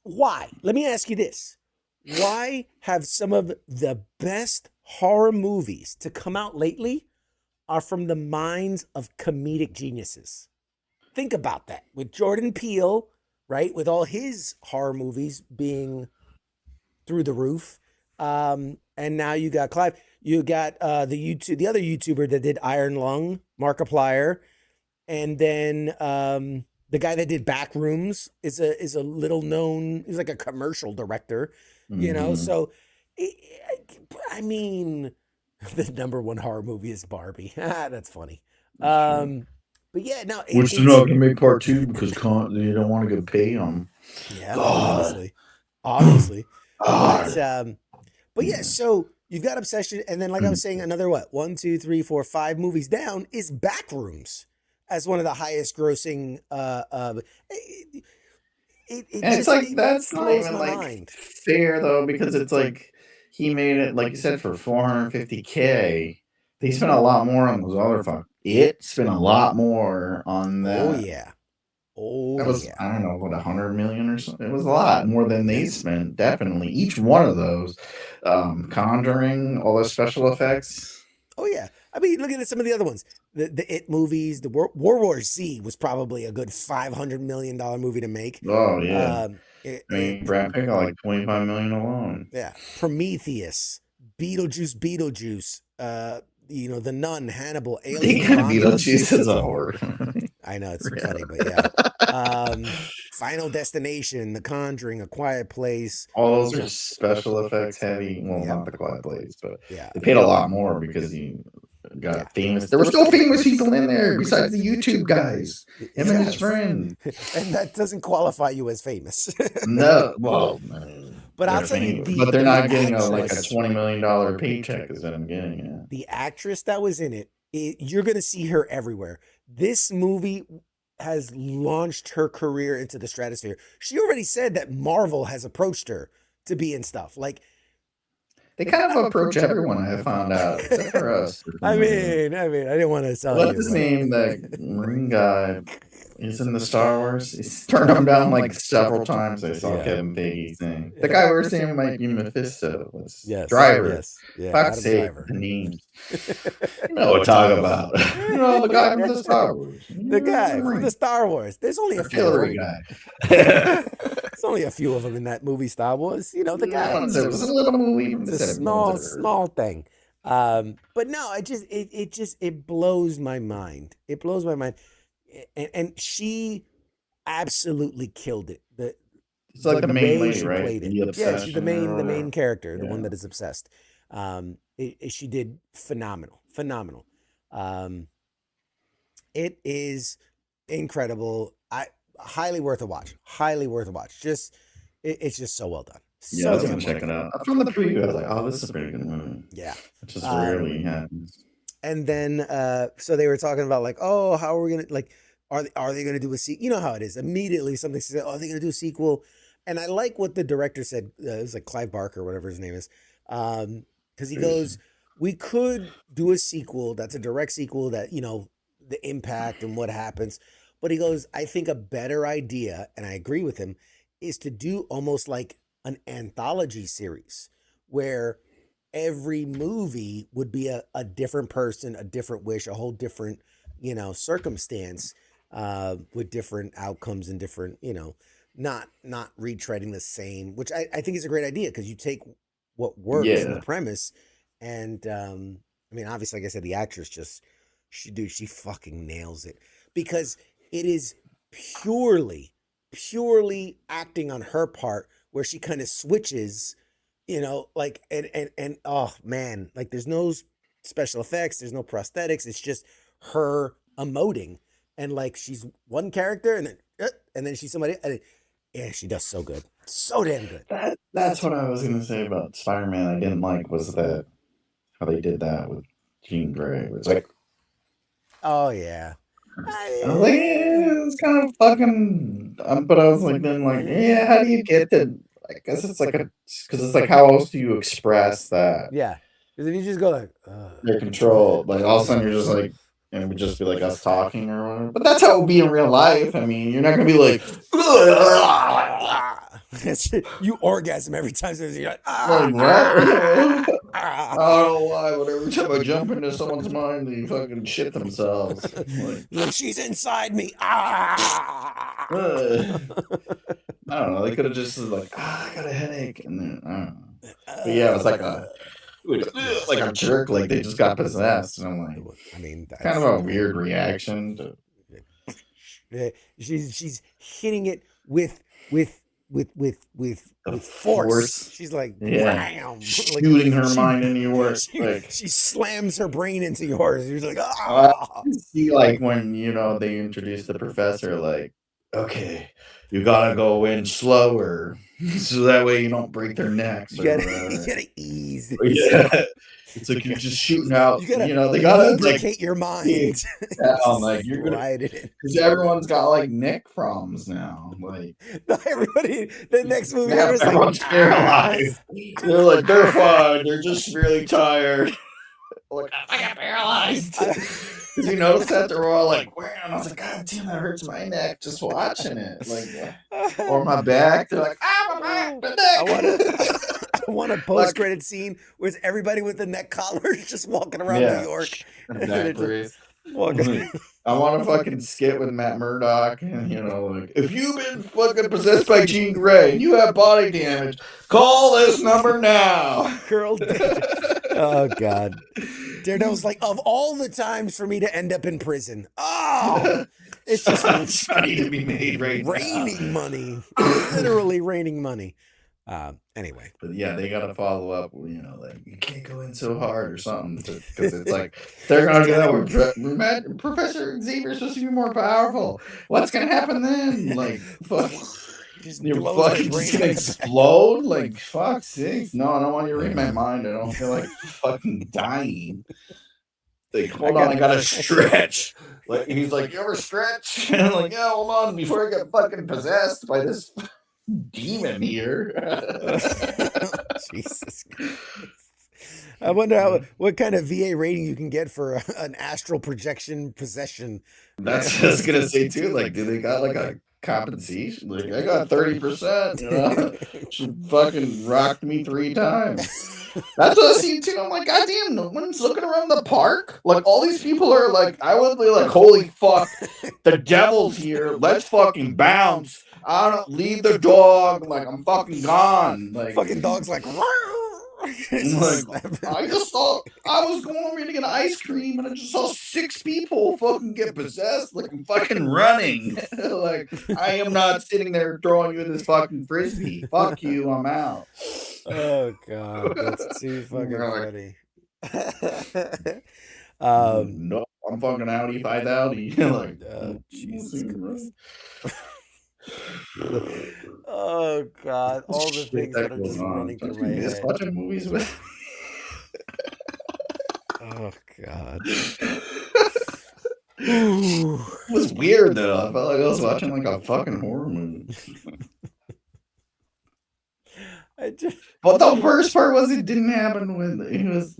why? Let me ask you this. Why have some of the best horror movies to come out lately are from the minds of comedic geniuses? Think about that. With Jordan Peele, right? With all his horror movies being through the roof. And now you got Clive. You got the other YouTuber that did Iron Lung, Markiplier, and then the guy that did Backrooms is a little known. He's like a commercial director, So, I mean, the number one horror movie is Barbie. That's funny. But yeah, no, which they're not gonna make part 2 because they don't want to get paid on. Yeah, God. obviously. God. But yeah, so you've got Obsession, and then like I was saying, another 1, 2, 3, 4, 5 movies down is Backrooms as one of the highest grossing. It's like that's not even like fair though, because it's like he made it, like you said, for $450K. They spent a lot more on those other fuck. It spent a lot more on that. Oh yeah. That was, I don't know, what, 100 million or something. It was a lot more than they spent. Definitely, each one of those, Conjuring, all those special effects. Oh yeah, I mean, look at some of the other ones. The It movies, the World War Z was probably a good $500 million movie to make. Oh yeah, Brad Pitt got like 25 million alone. Yeah, Prometheus, Beetlejuice. The Nun, Hannibal, Alien. Beetlejuice is a horror. I know it's funny, but yeah. Final Destination, The Conjuring, A Quiet Place. All those are special effects heavy. Well, not The Quiet Place, but yeah, they paid a lot more because he got famous. There were still famous people in there besides the YouTube guys. Him and his friend. And that doesn't qualify you as famous. No, well, but I'll tell you, but they're not getting a $20 million paycheck. Is what I'm getting at. The actress that was in it, you're going to see her everywhere. This movie has launched her career into the stratosphere. She already said that Marvel has approached her to be in stuff. Like, they kind of approach everyone, I found out, except for us. I mean, I didn't want to tell you. What's his name? The Marine guy. He's in the Star Wars. He's turned him down like several times. I saw Kevin Feige saying. The guy we were saying might be Mephisto. Driver. Yeah, fuck's sake, the names. You know what to talk about. The guy from the Star Wars. The guy from the Star Wars. There's only a few. Artillery guy. There's only a few of them in that movie, Star Wars. The guy. It was a little movie. It's a small thing. But no, it blows my mind. It blows my mind. And she absolutely killed it. It's like the main lady, right? Yeah, she's the main character, the one that is obsessed. She did phenomenal. It is incredible. Highly worth a watch. Just it's just so well done. Yeah, I was gonna check it out. From the preview, I was like, "Oh, this is a pretty good movie." Yeah, it just rarely happens. And then, so they were talking about like, oh, how are we gonna are they gonna do a sequel? You know how it is. Immediately something says, oh, are they gonna do a sequel? And I like what the director said. It was like Clive Barker, whatever his name is, because he goes, we could do a sequel that's a direct sequel that the impact and what happens, but he goes, I think a better idea, and I agree with him, is to do almost like an anthology series where every movie would be a different person, a different wish, a whole different, circumstance, with different outcomes and different, not retreading the same, which I think is a great idea because you take what works in the premise. And, I mean, obviously, like I said, the actress she fucking nails it because it is purely acting on her part where she kind of switches, and oh man, like there's no special effects, there's no prosthetics. It's just her emoting, and like she's one character, and then she's somebody. And yeah, she does so good, so damn good. That's what I was gonna say about Spider-Man. I didn't like was that how they did that with Jean Grey. It's like, oh yeah, I was like, it's kind of fucking. But I was like, then like, yeah, how do you get the? I guess it's like because it's like, how else do you express that Yeah, because if you just go like, your control? Like all of a sudden you're just like, and it would just be like us talking or whatever. But that's how it would be in real life. I mean, you're not gonna be like, you orgasm every time you're like, like what? I don't know why, but every time I jump into someone's mind, they fucking shit themselves. Like, she's inside me. I don't know. They could have just said like, I got a headache, and then I don't know. But yeah, it was like a jerk, like they just got possessed. And I'm like, I mean, that's kind of a weird reaction. she's hitting it with force. Force. She's like, Yeah, bam, shooting her mind into yours. She slams her brain into yours. You're like, I ah. see, like when they introduce the professor, like, okay, you gotta go in slower, so that way you don't break their necks. You gotta ease. Yeah. It's like you're just shooting out. You gotta, they gotta lubricate your mind. I'm like, you're gonna, because everyone's got like neck problems now. Like everybody, the next movie, everyone's like, paralyzed. They're like, they're fine. They're just really tired. Like, I got paralyzed. Did you notice that they're all like, wow? And I was like, God damn, that hurts my neck just watching it. Like, or my back. They're like, my back, my neck. I want a post-credit scene where it's everybody with the neck collars just walking around New York. I want a fucking skit with Matt Murdock, and like, if you've been fucking possessed by Jean Grey and you have body damage, call this number now. Girl, oh God. Daredevil's like, of all the times for me to end up in prison, it's just money to be made raining money, literally raining money. Anyway, but yeah, they gotta follow up. Like, you can't go in so hard or something, because it's like they're gonna do that. Professor Xavier's supposed to be more powerful. What's gonna happen then? Like, fuck. Your fucking just gonna explode? Like, fuck sakes. No, I don't want you to read my mind. I don't feel like fucking dying. Like, hold on, I gotta stretch. Like, he's like, you ever stretch? And I'm like, yeah, hold on, before I get fucking possessed by this demon here. Jesus Christ. I wonder what kind of VA rating you can get for an astral projection possession. That's what I was gonna say too. Like, do they got like a compensation? Like, I got 30%. She fucking rocked me 3 times. That's what I see too. I'm like, goddamn, no one's looking around the park. Like, all these people are like, I would be like, holy fuck, the devil's here. Let's fucking bounce. I don't leave the dog. Like, I'm fucking gone. Like, fucking dog's like, I just saw, I was going over to get ice cream and I just saw 6 people fucking get possessed. Like, I'm fucking running. Like, I am not sitting there throwing you this fucking frisbee. Fuck you, I'm out. Oh God, that's too fucking funny. No, I'm fucking outie five outie. Like, Jesus Christ. Oh God, all the things that are just running through my head. Watching movies with. Oh God. It was weird though. I felt like I was watching like a fucking horror movie. But the worst part was it didn't happen when it was.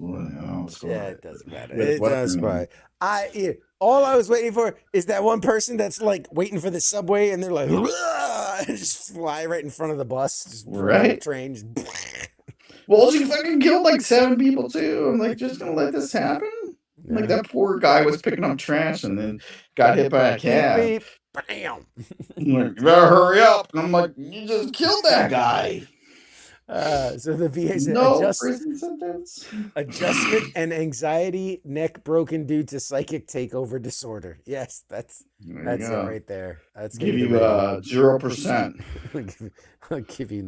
Yeah, it doesn't matter. It does matter. All I was waiting for is that one person that's like waiting for the subway and they're like, and just fly right in front of the bus, just right? Train. Well, she fucking killed like 7 people too. I'm like, just gonna let this happen? Yeah. Like, that poor guy was picking up trash and then got hit by a cab. Bam! I'm like, you better hurry up. And I'm like, you just killed that guy. So the VA said adjustment and anxiety, neck broken due to psychic takeover disorder. Yes, that's it right there. That's give you 0%. I'll give you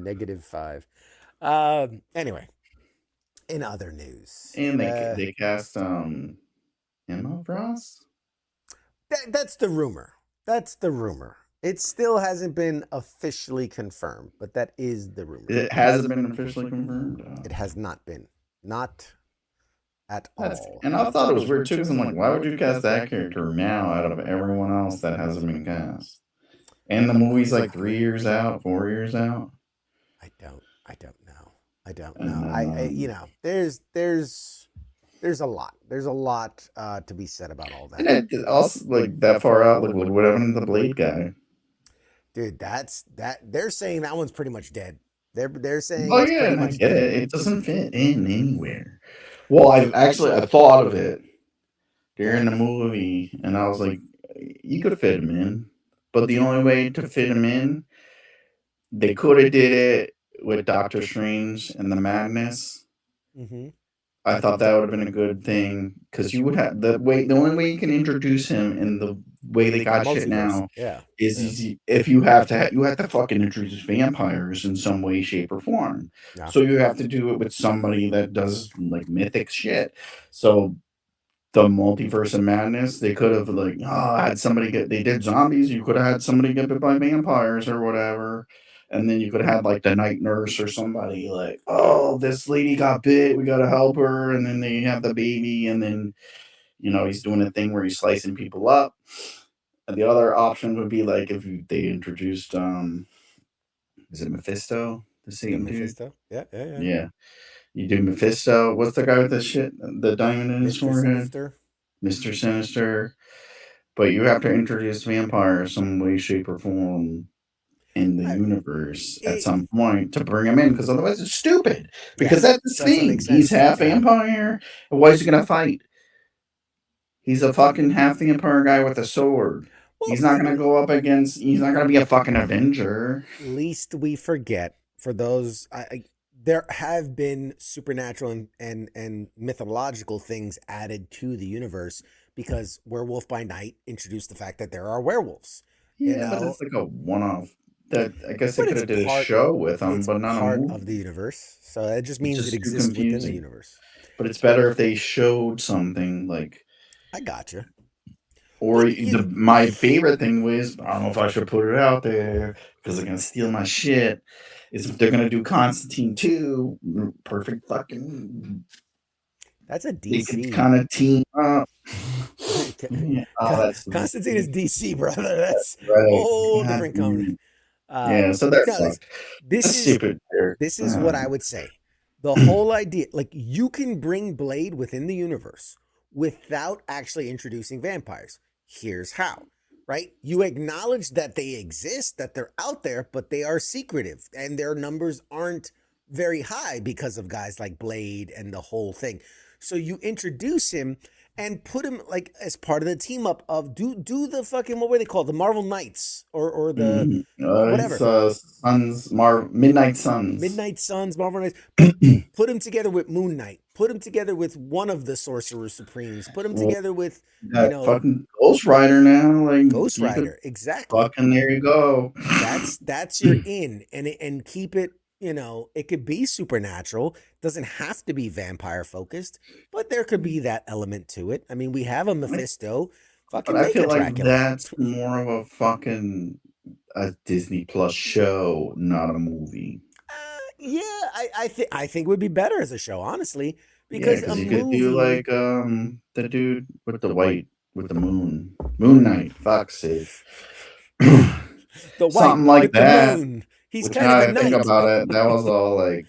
-5. Anyway, in other news, and they cast Emma Frost. That's the rumor. That's the rumor. It still hasn't been officially confirmed, but that is the rumor. It hasn't been officially confirmed? It has not been. Not at all. And I thought it was weird too, because I'm like, why would you cast that character now out of everyone else that hasn't been cast? And the movie's like 3 years out, 4 years out. I don't know. I don't And know. You know, there's a lot. There's a lot to be said about all that. and it also like that far out, like what happened to the Blade guy? Dude, they're saying that one's pretty much dead. They're saying Oh it's yeah, pretty and I much get dead. it. It doesn't fit in anywhere. Well, I thought of it during the movie, and I was like, you could have fit him in, but the only way to fit him in, they could have did it with Doctor Strange and the Madness. Mm-hmm. I thought that would have been a good thing because you would have the only way you can introduce him in the way they got shit Multiverse. now Yeah. is Yeah. easy if you have to fucking introduce vampires in some way, shape, or form. Yeah. So you have to do it with somebody that does like mythic shit. So the multiverse of madness, they could have like had somebody get they did zombies, you could have had somebody get bit by vampires or whatever. And then you could have like the night nurse or somebody like, oh, this lady got bit, we gotta help her, and then they have the baby, and then he's doing a thing where he's slicing people up. And the other option would be like if they introduced is it Mephisto, the Yeah, Satan dude? Mephisto. Yeah. Yeah. You do Mephisto. What's the guy with the shit, the diamond in his Mr. forehead? Sinister. Mr. Sinister. But you have to introduce vampires some way, shape, or form in the universe at some point to bring him in, because otherwise it's stupid. Because that's the thing. He's half vampire. Why is he gonna fight? He's a fucking half vampire guy with a sword. Well, He's not gonna go up against. He's not gonna be a fucking Avenger. Least we forget, for those, there have been supernatural and mythological things added to the universe because Werewolf by Night introduced the fact that there are werewolves. Yeah, but it's like a one-off. That I guess they could have did a show with him, but not a movie. Part of the universe, so it just means just it too exists within the confusing. universe. But it's better if they showed something like. I gotcha. Or my favorite thing was, I don't know if I should put it out there because they're gonna steal my shit. Is if they're gonna do Constantine 2, perfect fucking. That's a They DC. could kind of team up. Yeah. Constantine is DC, brother. That's right. whole different company. Yeah, so they're fucked. This is what I would say. The whole idea, like, you can bring Blade within the universe without actually introducing vampires. Here's how, right? You acknowledge that they exist, that they're out there, but they are secretive and their numbers aren't very high because of guys like Blade and the whole thing. So you introduce him and put him like as part of the team up of do the fucking, what were they called? The Marvel Knights or the whatever. Midnight Suns. Midnight Suns, Marvel Knights. But put him together with Moon Knight. Put him together with one of the Sorcerer Supremes. Put him together with fucking Ghost Rider now. Like Ghost Rider, exactly. Fucking there you go. That's your in, and keep it. It could be supernatural. Doesn't have to be vampire focused, but there could be that element to it. I mean, we have a Mephisto. Fucking but I feel like Dracula. That's more of a fucking a Disney Plus show, not a movie. Yeah, I think it would be better as a show, honestly, because a you movie could do like the dude with the Moon Knight. Fuck's sake. The something like that. Moon. He's Which kind now of a I knight. think about it, that was all like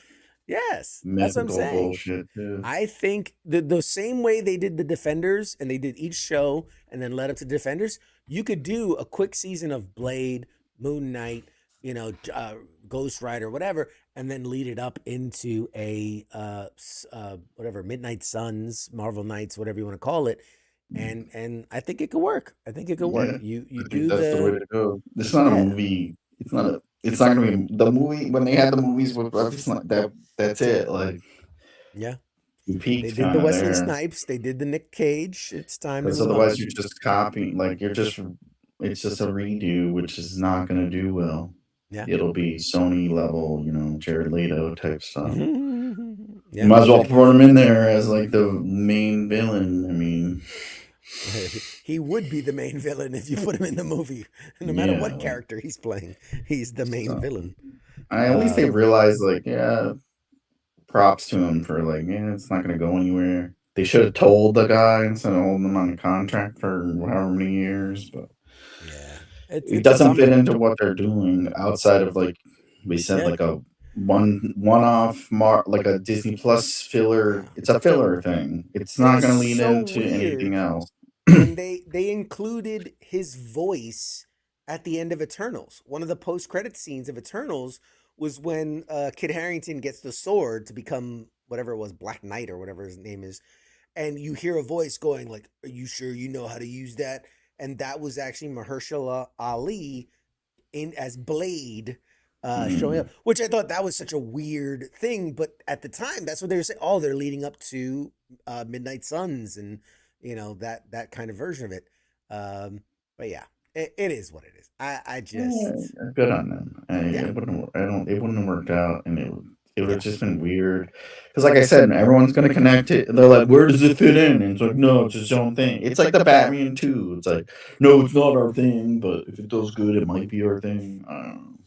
yes, that's what I'm saying. Bullshit too. I think the same way they did the Defenders and they did each show and then led up to Defenders, you could do a quick season of Blade, Moon Knight, Ghost Rider, whatever, and then lead it up into a whatever, Midnight Suns, Marvel Knights, whatever you want to call it. And I think it could work. I think it could work. You do that's the way to go. It's not a movie. It's not gonna be the movie when they had the movies with. It's not that. That's it. Like they did the Wesley Snipes. They did the Nick Cage. It's time. Because otherwise, you're just copying. Like it's just a redo, which is not gonna do well. Yeah, it'll be Sony level, Jared Leto type stuff. Yeah. You might as well put him in there as like the main villain. I mean. He would be the main villain if you put him in the movie. No matter what character he's playing, he's the main villain. At least they realized, props to him for it's not going to go anywhere. they should have told the guy instead of holding him on contract for however many years. But Yeah, it it's a doesn't fit bummer. into what they're doing outside of like we said, Yeah, like a one-off like a Disney Plus filler. It's a filler thing. It's it not was going to lead so into anything weird else. when they included his voice at the end of Eternals. One of the post-credit scenes of Eternals was when Kit Harington gets the sword to become whatever it was, Black Knight or whatever his name is, and you hear a voice going like, "Are you sure you know how to use that?" And that was actually Mahershala Ali in as Blade showing up, which I thought that was such a weird thing. But at the time, that's what they were saying. Oh, they're leading up to Midnight Suns and that kind of version of it. But yeah, it is what it is. I just Good on them. yeah It wouldn't have worked out, and it would yeah. have just been weird. Because, like I said, everyone's gonna connect it. They're like, "Where does it fit in?" And it's like, "No, it's its own thing." It's like the Batman 2. It's like, "No, it's not our thing, but if it does good, it might be our thing." I don't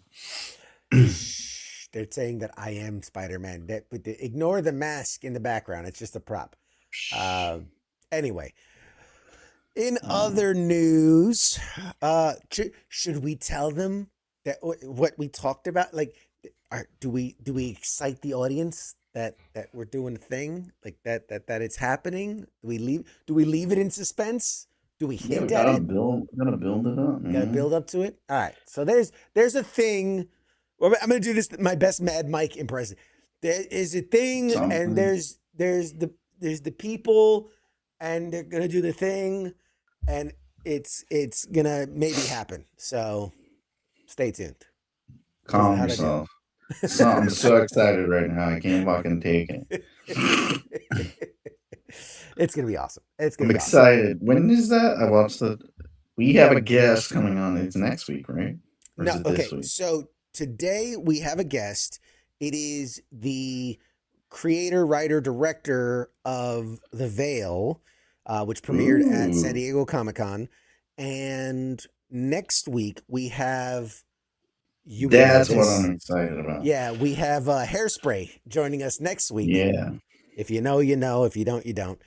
know. Shh, they're saying that I am Spider-Man. Ignore the mask in the background. It's just a prop. Anyway, in other news, should we tell them that what we talked about? Like, do we excite the audience that we're doing a thing like that it's happening? Do we leave it in suspense? Do we Yeah, we hint at it? gotta build it up, Got to man. build up to it. All right. So there's a thing. Well, I'm gonna do this my best Mad Mike impression. There is a thing, and Something. there's the people, and they're gonna do the thing, and it's gonna maybe happen. So stay tuned. Calm How'd I do? yourself. I'm so excited right now. I can't fucking take it. It's gonna be awesome. It's gonna I'm be awesome. excited. When is that? I watched the. We have a guest coming on. It's next week, right? Or is No, it okay. this week? So today we have a guest. It is the creator, writer, director of The Vale, which premiered at San Ooh, Diego Comic-Con. And next week we have you would know that's what this. I'm excited about. Yeah, we have Hairspray joining us next week. Yeah, If you know, you know. If you don't, you don't.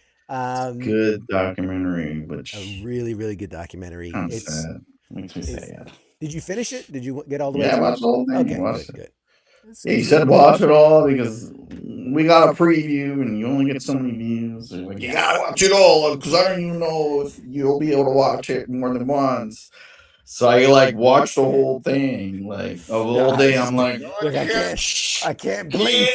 good documentary, which A really, really good documentary. kind of It's sad. Makes me it's. sad. Did you finish it? Did you get all the way Yeah, I through it? watched the whole thing. Okay, Watched good, it. good. It's, Yeah, you it's said watch it all because we got a preview and you only get so many views. So like, you gotta watch it all because I don't even know if you'll be able to watch it more than once. So I like watched the whole thing, like the whole day. I'm like, oh, look, I can't blink.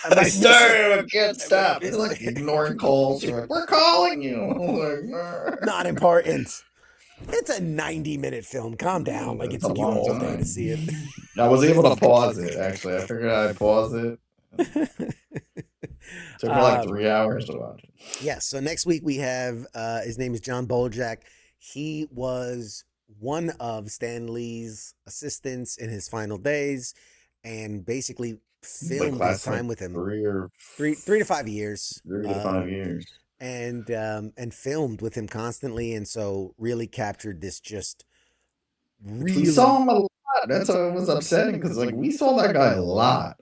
I I must miss started, I it. can't stop. It's like ignoring calls. They're like, we're calling you. I'm like, Not important. It's a 90-minute film. Calm down. Like it it's a took you long all day to time. see it. I was able to pause it. Actually, I figured I'd pause it. Took me like 3 hours to watch it. Yes. So next week we have his name is John Boljak. He was one of Stan Lee's assistants in his final days, and basically filmed his last time with him 3 3 to 5 years. 3 to 5 years. And filmed with him constantly, and so really captured this just We really saw him a lot. That's what was upsetting because like we saw that guy a lot.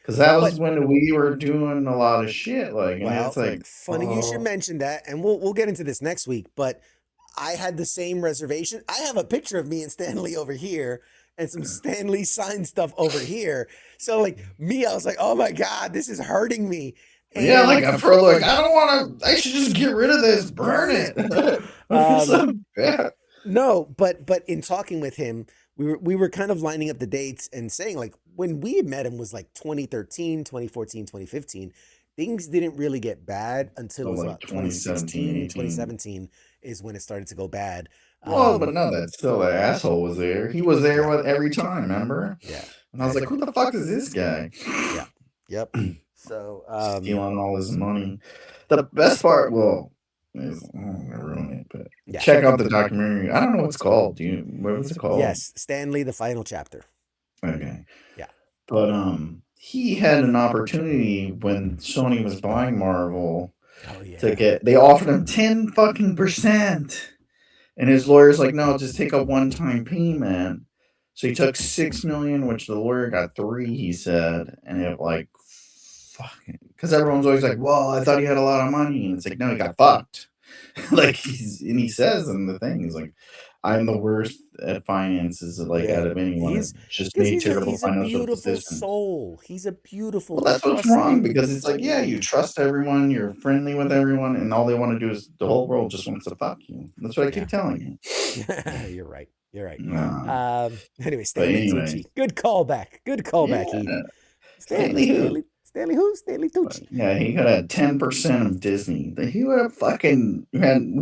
Because that was when we were doing a lot of shit. Like, and well it's like, funny you should mention that, and we'll get into this next week. But I had the same reservation. I have a picture of me and Stanley over here, and some Stanley signed stuff over here. So like me, I was like, oh my god, this is hurting me. And yeah, like I feel like I don't want to. I should just get rid of this, burn it. I feel so bad. No, but in talking with him, we were kind of lining up the dates and saying like when we had met him was like 2013, 2014, 2015. Things didn't really get bad until it was like about 2016, 2017, 2017 is when it started to go bad. Well, but no, that still that asshole was there. He was there with every time, remember? Yeah. And I was like, who the fuck is this guy? Yeah. Yep. So stealing all his money. The best part, well, is I'm gonna ruin it, but yeah. check out the documentary. I don't know what it's called. What was it called? Yes, Stanley, the final chapter. Okay. Yeah. But he had an opportunity when Sony was buying Marvel to get. They offered him 10 fucking %, and his lawyer's like, no, just take a one-time payment. So he took $6 million, which the lawyer got $3 million, he said, and it like fucking because everyone's always like, "Well, I thought he had a lot of money," and it's like, no, he got fucked. Like he says in the thing, he's like, "I'm the worst at finances, like Yeah. out of anyone. He's It just because made terrible he's a financial beautiful decisions." soul. He's a beautiful, Well, that's what's wrong trusting because it's like, yeah, you soul. trust everyone, you're friendly with everyone, and all they want to do is the whole world just wants to fuck you. That's what I Yeah. keep telling you. You're right. You're right. Anyway, But Stanley anyway, Tucci. Good callback. Good callback, yeah, Heath. Stanley who? Stanley who? Stanley But Tucci. yeah, he could have 10% of Disney. He would have fucking man.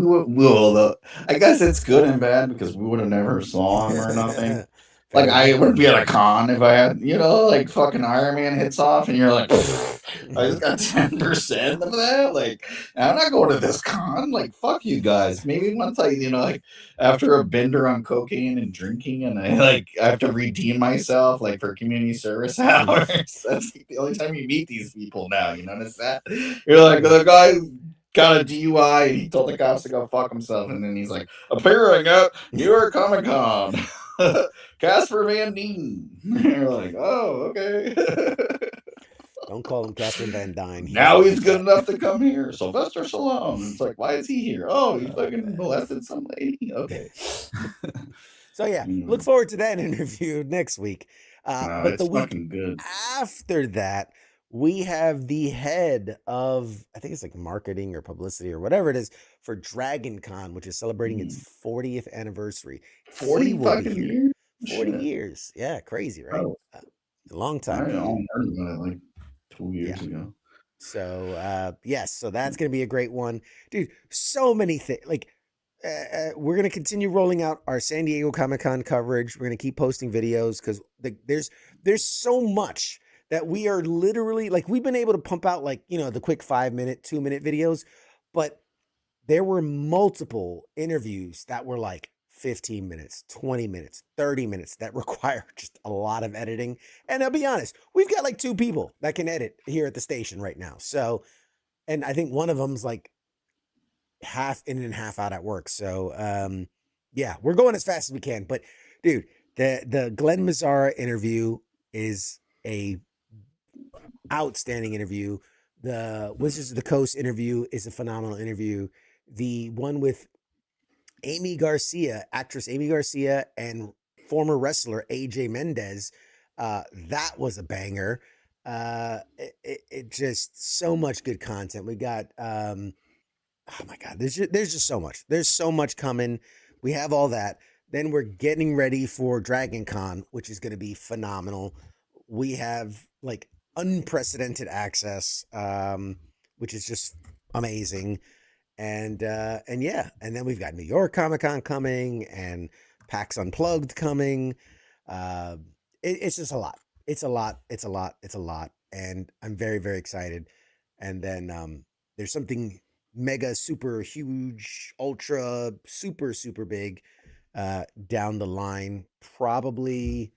I guess it's good and bad because we would have never saw him or nothing. Like, Fair I enough. would be at a con if I had, like fucking Iron Man hits off and you're like, I just got 10% of that. Like, I'm not going to this con. Like, fuck you guys. Maybe once like after a bender on cocaine and drinking and I have to redeem myself like for community service hours. That's the only time you meet these people now. You notice that? You're like, the guy got a DUI and he told the cops to go fuck himself. And then he's like, appearing at New York Comic Con. Casper Van Dien. You're like, oh, okay. Don't call him Casper Van Dyne. Now he's good enough to come here. Sylvester Stallone. It's like, why is he here? Oh, he fucking molested some lady. Okay. So yeah, look forward to that interview next week. But it's the week fucking good. after that, we have the head of, I think it's like marketing or publicity or whatever it is for Dragon Con, which is celebrating its 40th anniversary. 40 fucking years? 40 Shit. years. Yeah, crazy, right? Oh. A long I time. only heard about it like 2 years ago. So yes, so that's gonna be a great one, dude. So many things. Like we're gonna continue rolling out our San Diego Comic-Con coverage. We're gonna keep posting videos because there's so much that we are literally like we've been able to pump out like the quick 5-minute, 2-minute videos, but there were multiple interviews that were like 15 minutes, 20 minutes, 30 minutes that require just a lot of editing. And I'll be honest, we've got like 2 people that can edit here at the station right now. So, and I think one of them's like half in and half out at work. So, yeah, we're going as fast as we can. But dude, the Glenn Mazzara interview is a outstanding interview. The Wizards of the Coast interview is a phenomenal interview. The one with Amy Garcia, actress Amy Garcia, and former wrestler AJ Mendez, that was a banger. It just so much good content. We got oh my god, there's just so much. There's so much coming. We have all that. Then we're getting ready for Dragon Con, which is going to be phenomenal. We have like unprecedented access, which is just amazing. And yeah, and then we've got New York Comic Con coming and PAX Unplugged coming. It's just a lot. It's a lot. And I'm very, very excited. And then there's something mega, super huge, ultra, super, super big down the line. Probably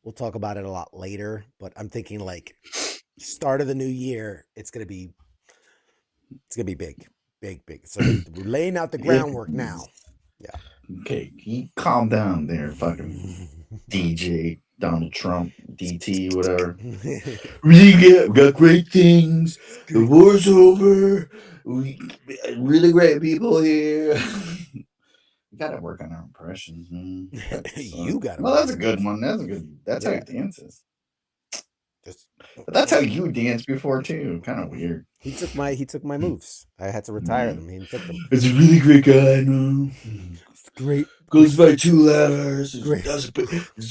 we'll talk about it a lot later, but I'm thinking like start of the new year, it's gonna be big. Big. So we're laying out the groundwork now. Yeah. Okay, you calm down there, fucking DJ Donald Trump, DT, whatever. We got great things. The war's over. We really great people here. We gotta work on our impressions, man. You gotta. Well, that's a good one. That's how he dances. But that's how you danced before too. Kind of weird. He took my moves. I had to retire them. He took them. It's a really great guy, no? It's great. Goes by 2 letters. Does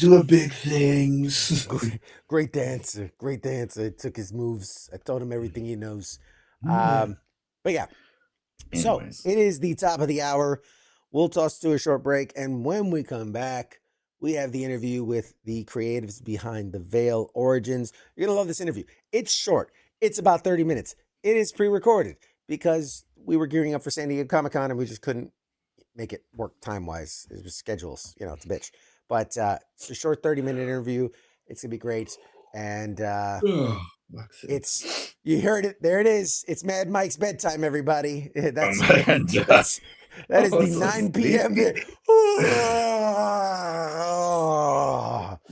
doing big things. Great dancer. Took his moves. I told him everything he knows. But yeah. Anyways. So it is the top of the hour. We'll toss to a short break, and when we come back, we have the interview with the creatives behind the Vale Origins. You're going to love this interview. It's short. It's about 30 minutes. It is pre-recorded because we were gearing up for San Diego Comic-Con and we just couldn't make it work time-wise. It was schedules. It's a bitch. But it's a short 30-minute interview. It's going to be great. And you heard it. There it is. It's Mad Mike's bedtime, everybody. That is the 9 p.m.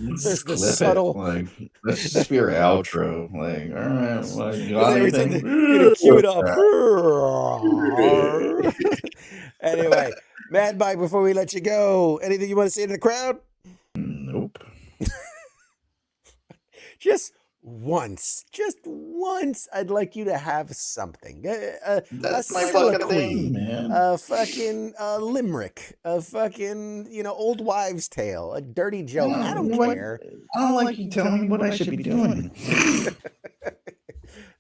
There's the Clip subtle. it. Like, let's just be our outro. Like, all right, like, you got And every time anything? you're gonna cue it up. That. Anyway, Mad Mike, before we let you go, anything you want to say to the crowd? Nope. Just once, I'd like you to have something. A That's my fucking soliloquy, thing, man. a fucking limerick, a fucking old wives' tale, a dirty joke. I don't care. I don't like you telling me what I should be doing.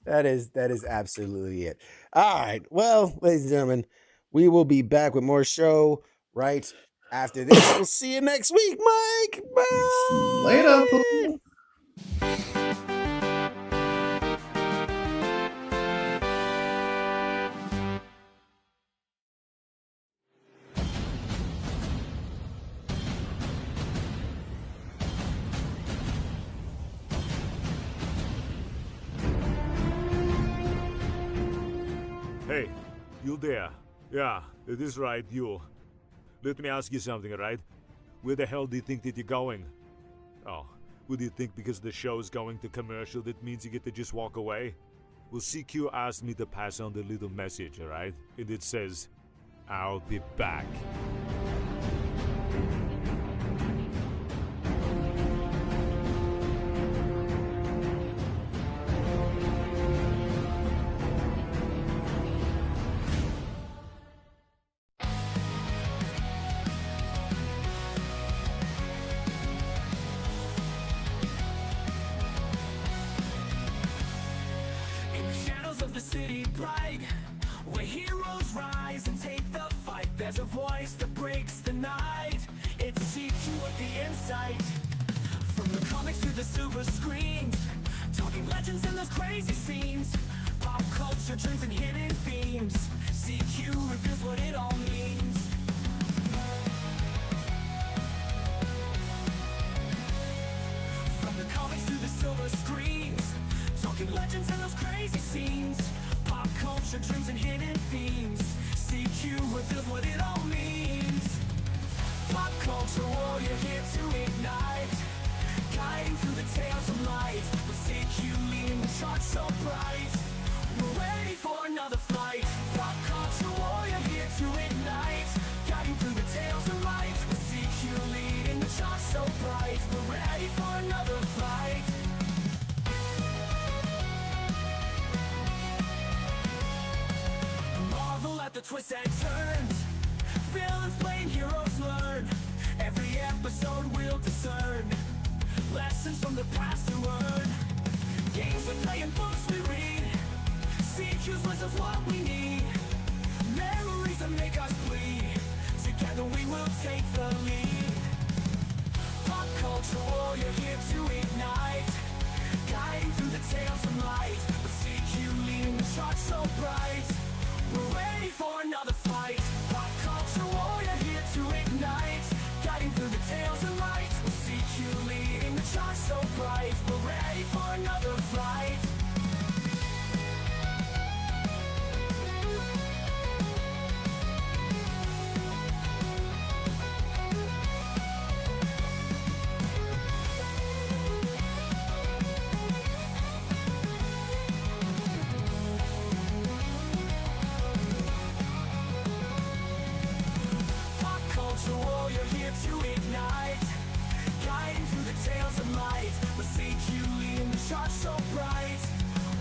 That is absolutely it. All right. Well, ladies and gentlemen, we will be back with more show right after this. We'll see you next week, Mike. Bye. Later, Pooh. Hey, you there? Yeah, it is right, you. Let me ask you something, alright? Where the hell do you think that you're going? Oh, would you think because the show is going to commercial that means you get to just walk away? Well, CQ asked me to pass on the little message, alright? And it says, I'll be back. In the shadows of the city bright, where heroes rise and take the fight, there's a voice that breaks the night. It's CQ at the insight. From the comics to the silver screens, talking legends in those crazy scenes, pop culture trends and hidden themes. CQ reveals what it all means. From the comics to the silver screens, talking legends and those crazy scenes, pop culture trends and hidden themes. CQ reveals what it all means. Pop culture warrior here to ignite, guiding through the tales of light. With CQ leading the charge so bright, we're ready for another flight. Pop culture warrior here to ignite, guiding through the tales of light. With CQ leading the charge so bright, we're ready for another flight. Marvel at the twists and turns, villains playing heroes learn. Every episode we'll discern lessons from the past to learn. Games we play and books we read, CQ's list of what we need. Memories that make us bleed, together we will take the lead. Pop culture warrior here to ignite, guiding through the tales of light. With CQ leading the charge so bright, we're ready for another fight. Pop culture warrior here to ignite, guiding through the tales of light. With CQ leading the charge so bright, we're ready for another flight. Pop culture warrior here to ignite, guiding through the tales of light. With CQ leading the charge so bright,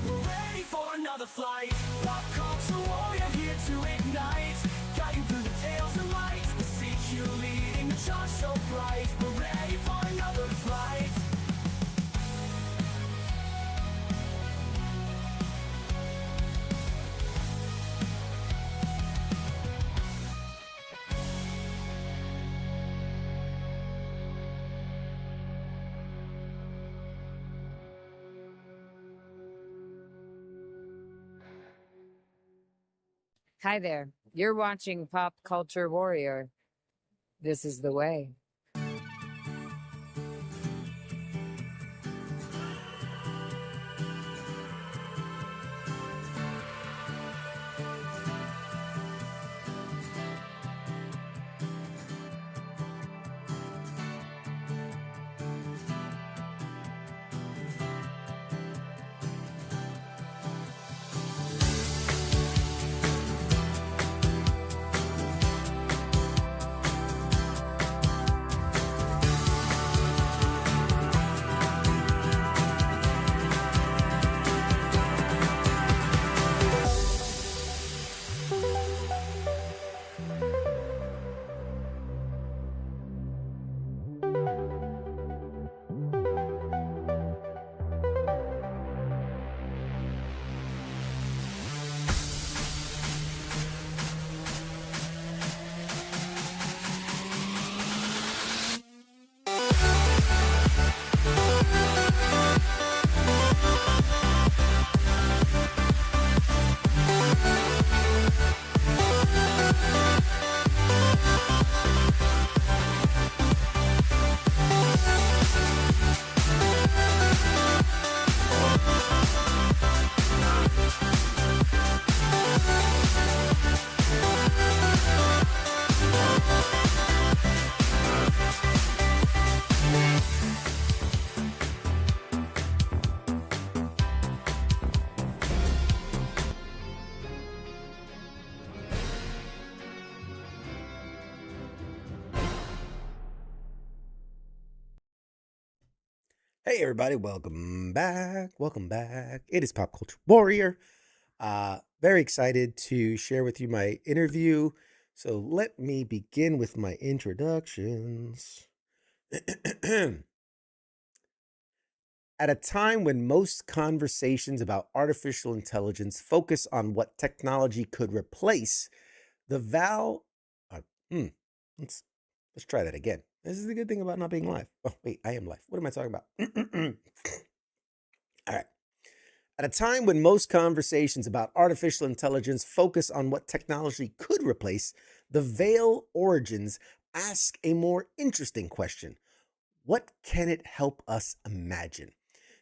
we're ready for another flight. Pop culture warrior here to ignite, guiding through the tales of light. With CQ leading the charge so bright, we're ready for another flight. Hi there. You're watching Pop Culture Warrior. This is the way. Hey everybody, welcome back. Welcome back. It is Pop Culture Warrior. Very excited to share with you my interview. So let me begin with my introductions. At a time when most conversations about artificial intelligence focus on what technology could replace, the Val. Uh, hmm, let's let's try that again. This is the good thing about not being live. Oh wait, I am live. What am I talking about? All right. At a time when most conversations about artificial intelligence focus on what technology could replace, the Vale Origins ask a more interesting question. What can it help us imagine?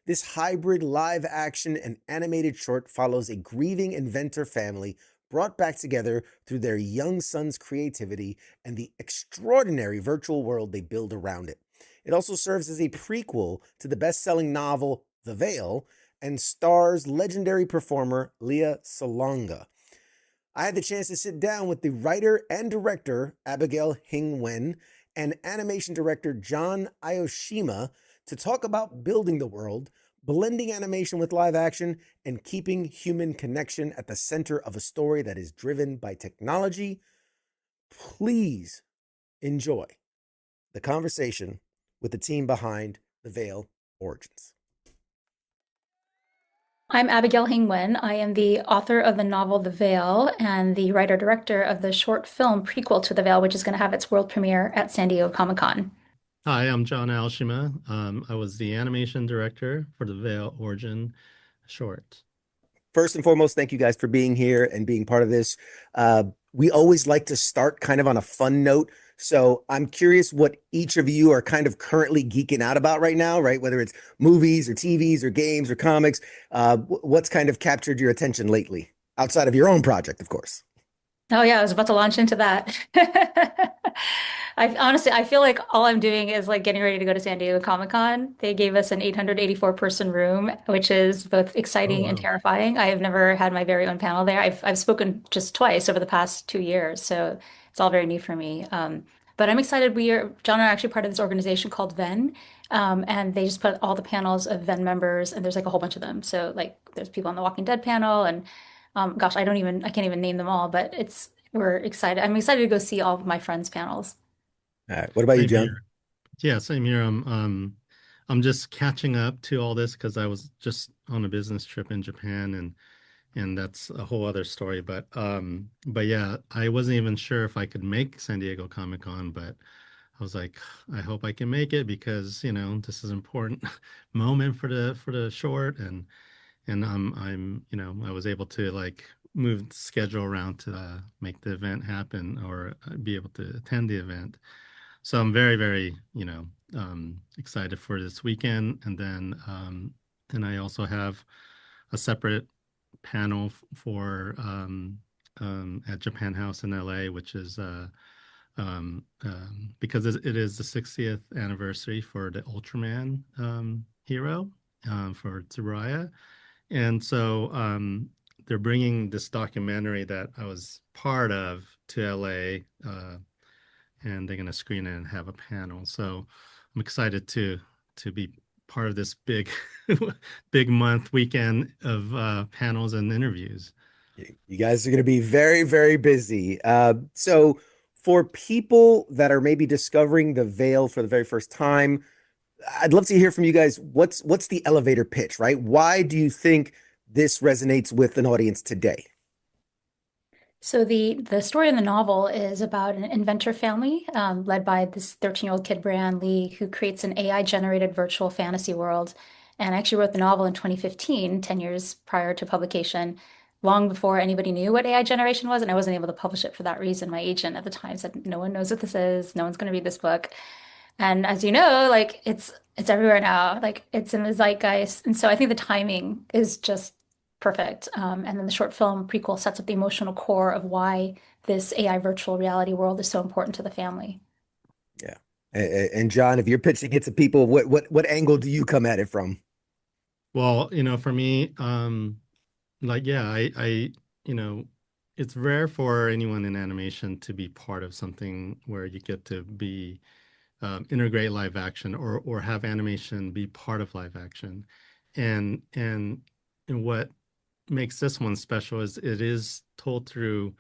This hybrid live action and animated short follows a grieving inventor family brought back together through their young son's creativity and the extraordinary virtual world they build around it. It also serves as a prequel to the best selling novel, The Veil, and stars legendary performer Leah Salonga. I had the chance to sit down with the writer and director, Abigale Hing Wen, and animation director, John Aoshima, to talk about building the world, blending animation with live action, and keeping human connection at the center of a story that is driven by technology. Please enjoy the conversation with the team behind The Veil Origins. I'm Abigale Hing Wen. I am the author of the novel The Veil and the writer-director of the short film prequel to The Veil, which is going to have its world premiere at San Diego Comic-Con. Hi, I'm John Aoshima. I was the animation director for the Vale Origin short. First and foremost, thank you guys for being here and being part of this. We always like to start kind of on a fun note. So I'm curious what each of you are kind of currently geeking out about right now, right? Whether it's movies or TVs or games or comics, what's kind of captured your attention lately outside of your own project, of course? Oh yeah, I was about to launch into that. I feel like all I'm doing is like getting ready to go to San Diego Comic-Con. They gave us an 884 person room, which is both exciting and wow. terrifying. I have never had my very own panel there. I've spoken just twice over the past 2 years, so it's all very new for me. But I'm excited. John and I are actually part of this organization called Ven, and they just put all the panels of Ven members, and there's like a whole bunch of them. So like there's people on the Walking Dead panel, and gosh, I can't even name them all, but we're excited. I'm excited to go see all of my friends' panels. All right. What about you, Same John? here. Yeah, same here. I'm just catching up to all this because I was just on a business trip in Japan and that's a whole other story. But yeah, I wasn't even sure if I could make San Diego Comic-Con, but I was like, I hope I can make it because, this is an important moment for the short and I was able to like move the schedule around to make the event happen or be able to attend the event. So I'm very, very, excited for this weekend. And I also have a separate panel for at Japan House in LA, which is because it is the 60th anniversary for the Ultraman hero for Tsuburaya. And so they're bringing this documentary that I was part of to LA, and they're going to screen it and have a panel. So I'm excited to be part of this big big month weekend of panels and interviews. You guys are going to be very, very busy. So for people that are maybe discovering the Veil for the very first time, I'd love to hear from you guys. What's the elevator pitch, right? Why do you think this resonates with an audience today? So the story in the novel is about an inventor family led by this 13-year-old kid, Brian Lee, who creates an AI-generated virtual fantasy world. And I actually wrote the novel in 2015, 10 years prior to publication, long before anybody knew what AI generation was, and I wasn't able to publish it for that reason. My agent at the time said, "No one knows what this is. No one's going to read this book." And as you know, like it's everywhere now. Like it's in the zeitgeist. And so I think the timing is just perfect. And then the short film prequel sets up the emotional core of why this AI virtual reality world is so important to the family. Yeah. And John, if you're pitching it to people, what angle do you come at it from? Well, for me, like, yeah, it's rare for anyone in animation to be part of something where you get to be integrate live action or have animation be part of live action. And what makes this one special is it is told through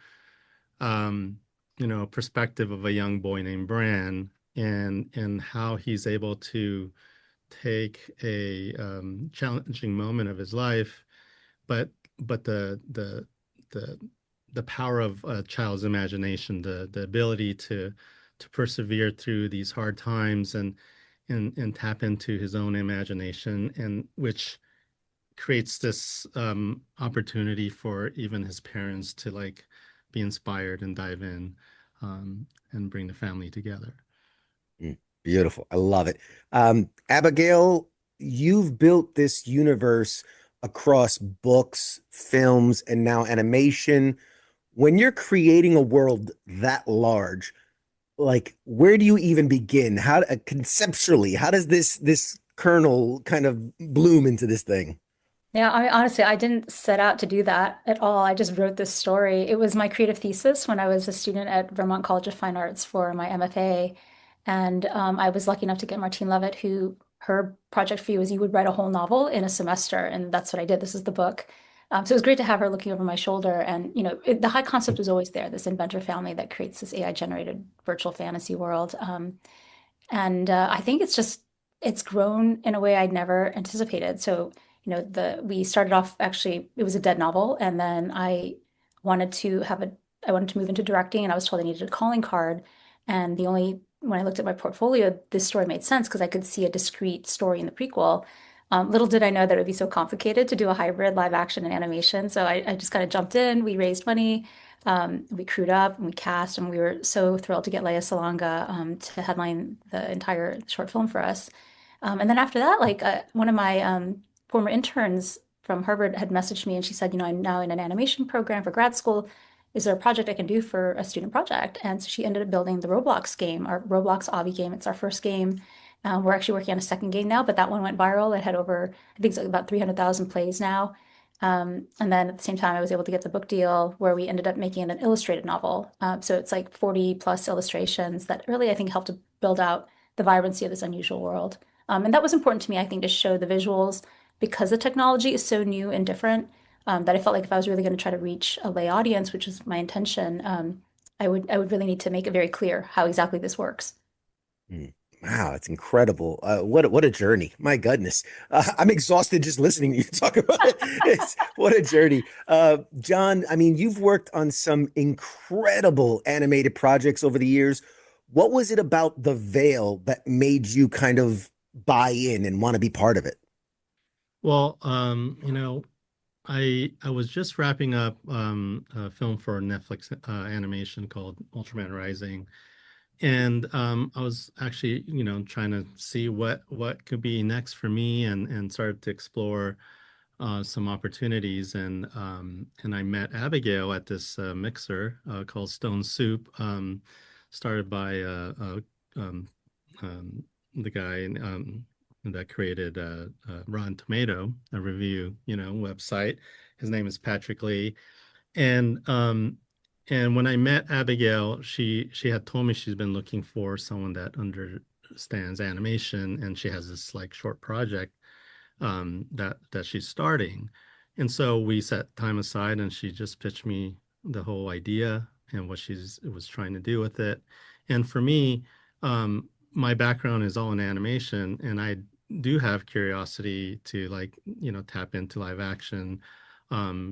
a perspective of a young boy named Bran and how he's able to take a challenging moment of his life, but the the power of a child's imagination, the ability to persevere through these hard times and tap into his own imagination, and which creates this opportunity for even his parents to like be inspired and dive in and bring the family together. Beautiful. I love it. Abigail, you've built this universe across books, films, and now animation. When you're creating a world that large, like where do you even begin? How conceptually, how does this kernel kind of bloom into this thing? Yeah, honestly, I didn't set out to do that at all. I just wrote this story. It was my creative thesis when I was a student at Vermont College of Fine Arts for my MFA. And I was lucky enough to get Martine Levitt, who her project for you is you would write a whole novel in a semester. And that's what I did. This is the book. So it was great to have her looking over my shoulder. And, the high concept was always there, this inventor family that creates this AI generated virtual fantasy world. And I think it's grown in a way I'd never anticipated. So, we started off actually, it was a dead novel, and then wanted to I wanted to move into directing, and I was told I needed a calling card. And when I looked at my portfolio, this story made sense because I could see a discrete story in the prequel. Little did I know that it would be so complicated to do a hybrid live action and animation. So I just kind of jumped in. We raised money, we crewed up, and we cast, and we were so thrilled to get Leia Salonga to headline the entire short film for us. And then after that, like one of my former interns from Harvard had messaged me, and she said, I'm now in an animation program for grad school. Is there a project I can do for a student project? And so she ended up building the Roblox game, our Roblox Obby game. It's our first game. We're actually working on a second game now, but that one went viral. It had over, I think it's about 300,000 plays now. And then at the same time, I was able to get the book deal where we ended up making it an illustrated novel. So it's like 40 plus illustrations that really, I think, helped to build out the vibrancy of this unusual world. And that was important to me, I think, to show the visuals because the technology is so new and different, that I felt like if I was really going to try to reach a lay audience, which was my intention, I would really need to make it very clear how exactly this works. Mm. Wow, it's incredible. What a journey. My goodness. I'm exhausted just listening to you talk about it. What a journey. John, I mean, you've worked on some incredible animated projects over the years. What was it about the Vale that made you kind of buy in and want to be part of it? Well, I was just wrapping up a film for Netflix animation called Ultraman Rising. And I was actually, trying to see what could be next for me and started to explore some opportunities. And I met Abigail at this mixer called Stone Soup, started by the guy that created Rotten Tomato, a review, website. His name is Patrick Lee. And when I met Abigail, she had told me she's been looking for someone that understands animation, and she has this like short project that she's starting. And so we set time aside, and she just pitched me the whole idea and what she was trying to do with it. And for me, my background is all in animation, and I do have curiosity to like tap into live action.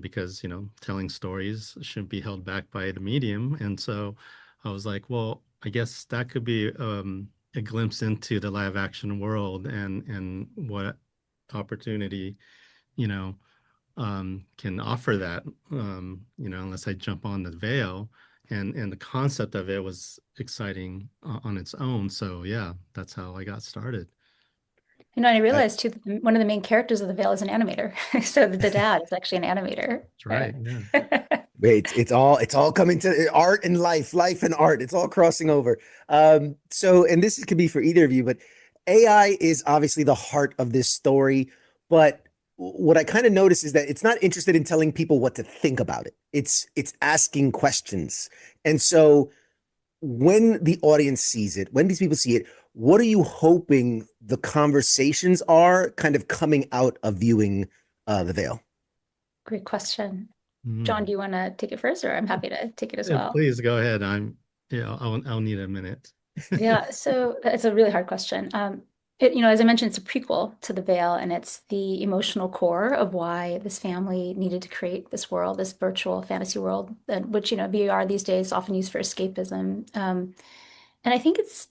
Because telling stories shouldn't be held back by the medium. And so I was like, well, I guess that could be a glimpse into the live action world and what opportunity can offer that, unless I jump on the Veil. And the concept of it was exciting on its own. So yeah, that's how I got started. And I realized too that one of the main characters of the Veil is an animator. So the dad is actually an animator. That's right. Yeah. It's all coming to art and life and art. It's all crossing over. So, and this could be for either of you, but AI is obviously the heart of this story. But what I kind of notice is that it's not interested in telling people what to think about it. It's asking questions. And so when the audience sees it, when these people see it, what are you hoping the conversations are kind of coming out of viewing The Veil? Great question. John, Mm. do you want to take it first, or I'm happy to take it as well? Please go ahead. I'll need a minute. Yeah, so it's a really hard question. As I mentioned, it's a prequel to The Veil, and it's the emotional core of why this family needed to create this world, this virtual fantasy world, which, VR these days is often used for escapism. And I think it's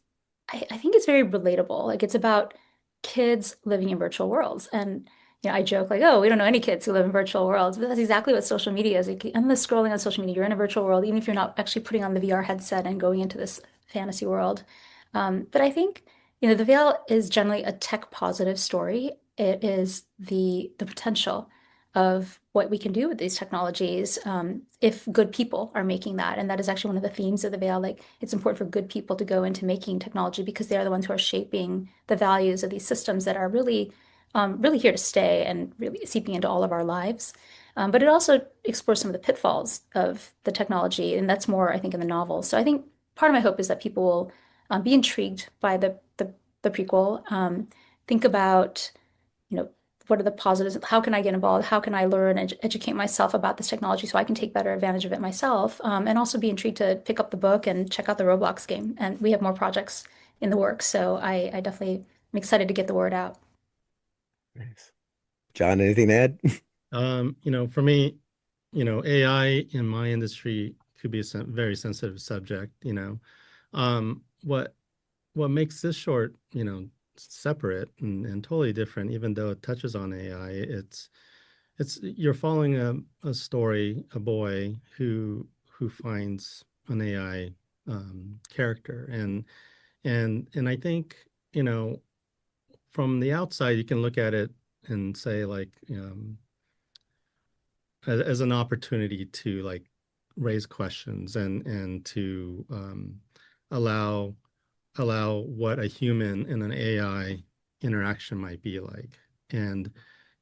very relatable. Like it's about kids living in virtual worlds. And I joke like, oh, we don't know any kids who live in virtual worlds, but that's exactly what social media is. Like, endless scrolling on social media, you're in a virtual world, even if you're not actually putting on the VR headset and going into this fantasy world. But I think, The Veil is generally a tech positive story. It is the potential of what we can do with these technologies if good people are making that. And that is actually one of the themes of The Veil. Like it's important for good people to go into making technology because they are the ones who are shaping the values of these systems that are really here to stay and really seeping into all of our lives. But it also explores some of the pitfalls of the technology, and that's more, I think, in the novel. So I think part of my hope is that people will be intrigued by the prequel, think about, what are the positives? How can I get involved? How can I learn and educate myself about this technology so I can take better advantage of it myself? And also be intrigued to pick up the book and check out the Roblox game. And we have more projects in the works, so I definitely am excited to get the word out. Nice. John, anything to add? For me, AI in my industry could be a very sensitive subject, what makes this short, separate and totally different, even though it touches on AI, it's you're following a story, a boy who finds an AI character. And I think, from the outside, you can look at it and say like, as an opportunity to like raise questions and to allow what a human and an AI interaction might be like. And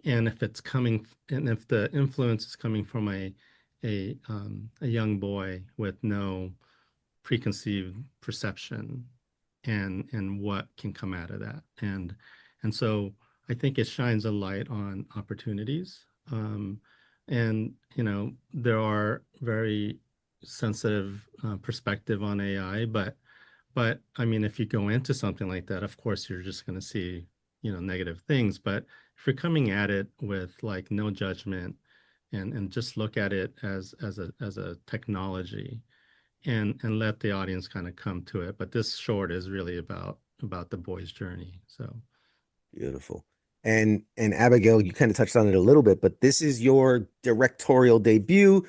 if it's coming, and if the influence is coming from a young boy with no preconceived perception, and what can come out of that. And so I think it shines a light on opportunities. And there are very sensitive perspective on AI, but I mean, if you go into something like that, of course, you're just going to see, negative things. But if you're coming at it with like no judgment and just look at it as a technology and let the audience kind of come to it. But this short is really about the boy's journey. So Beautiful. And Abigail, you kind of touched on it a little bit, but this is your directorial debut.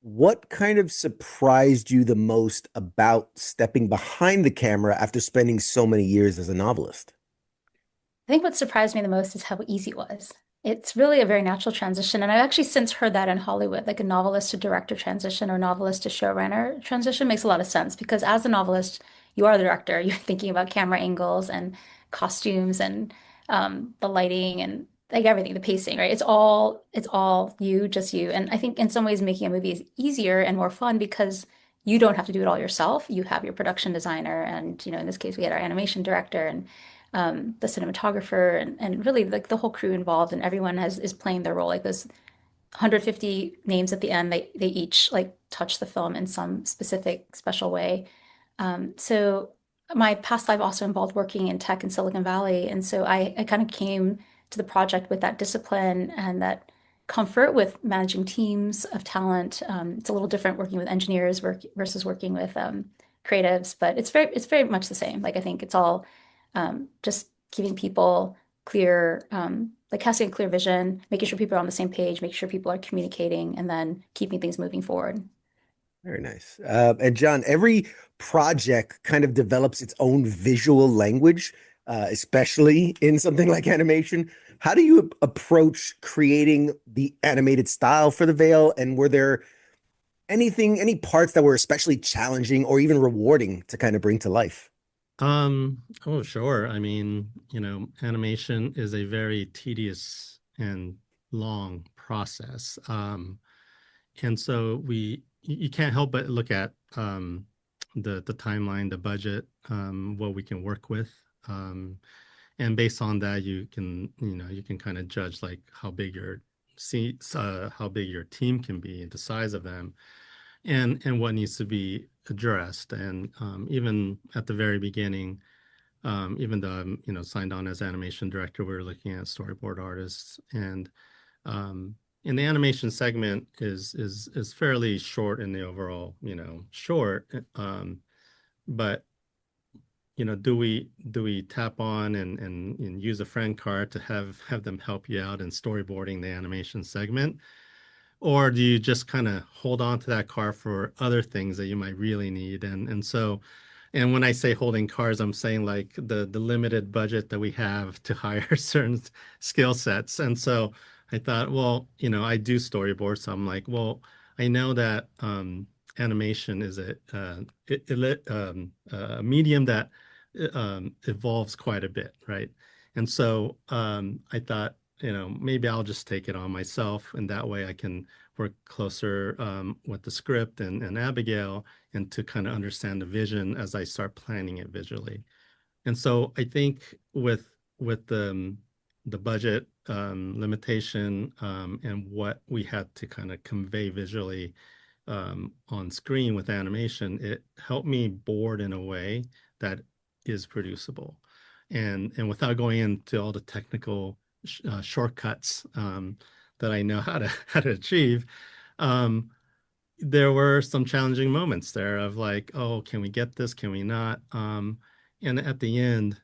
What kind of surprised you the most about stepping behind the camera after spending so many years as a novelist? I think what surprised me the most is how easy it was. It's really a very natural transition. And I've actually since heard that in Hollywood, like a novelist to director transition or novelist to showrunner transition makes a lot of sense because as a novelist, you are the director. You're thinking about camera angles and costumes and the lighting and like everything, the pacing, right? It's all you, just you. And I think in some ways making a movie is easier and more fun because you don't have to do it all yourself. You have your production designer and, in this case, we had our animation director and the cinematographer and really like the whole crew involved and everyone is playing their role. Like those 150 names at the end, they each like touch the film in some specific special way. So my past life also involved working in tech in Silicon Valley, and so I kind of came to the project with that discipline and that comfort with managing teams of talent. It's a little different working with engineers versus working with creatives, but it's very much the same. Like I think it's all just giving people clear, like casting a clear vision, making sure people are on the same page, making sure people are communicating, and then keeping things moving forward. Very nice. And John, every project kind of develops its own visual language, especially in something like animation. How do you approach creating the animated style for the Veil? And were there any parts that were especially challenging or even rewarding to kind of bring to life? oh, sure. I mean, animation is a very tedious and long process. And so you can't help but look at the timeline, the budget, what we can work with. Um, and based on that, you can kind of judge like how big your seats, how big your team can be, and the size of them, and what needs to be addressed. And even at the very beginning, even though I'm signed on as animation director, we were looking at storyboard artists, and um, and the animation segment is fairly short in the overall short, but do we tap on and use a friend card to have them help you out in storyboarding the animation segment? Or do you just kind of hold on to that car for other things that you might really need? And when I say holding cars, I'm saying like the limited budget that we have to hire certain skill sets. And so I thought, well, I do storyboard, so I'm like, well, I know that animation is a medium that evolves quite a bit, right? And so I thought, maybe I'll just take it on myself, and that way I can work closer with the script and Abigail, and to kind of understand the vision as I start planning it visually. And so I think with the budget limitation and what we had to kind of convey visually on screen with animation, it helped me board in a way that is producible. And without going into all the technical shortcuts that I know how to achieve, um, there were some challenging moments there of like, oh, can we get this? Can we not? And at the end,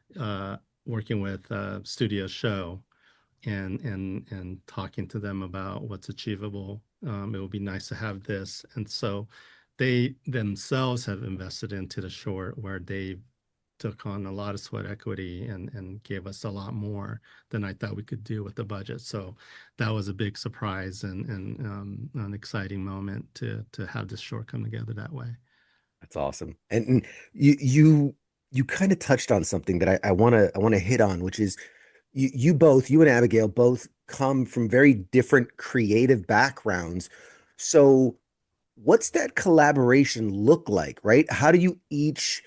working with Studio Show and talking to them about what's achievable. It would be nice to have this. And so they themselves have invested into the short, where they took on a lot of sweat equity and gave us a lot more than I thought we could do with the budget. So that was a big surprise and an exciting moment to have this short come together that way. That's awesome. And you kind of touched on something that I want to hit on, which is you and Abigail both come from very different creative backgrounds. So what's that collaboration look like, right? How do you each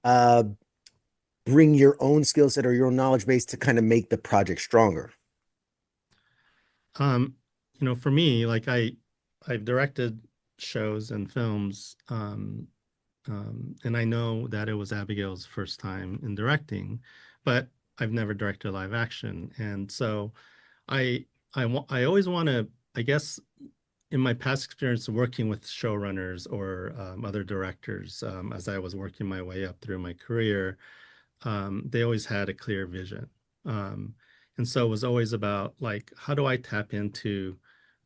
uh bring your own skill set or your own knowledge base to kind of make the project stronger? Um, for me, like I've directed shows and films, and I know that it was Abigail's first time in directing, but I've never directed live action, and so I always want to, I guess, in my past experience working with showrunners or other directors, as I was working my way up through my career, they always had a clear vision. And so it was always about like, how do I tap into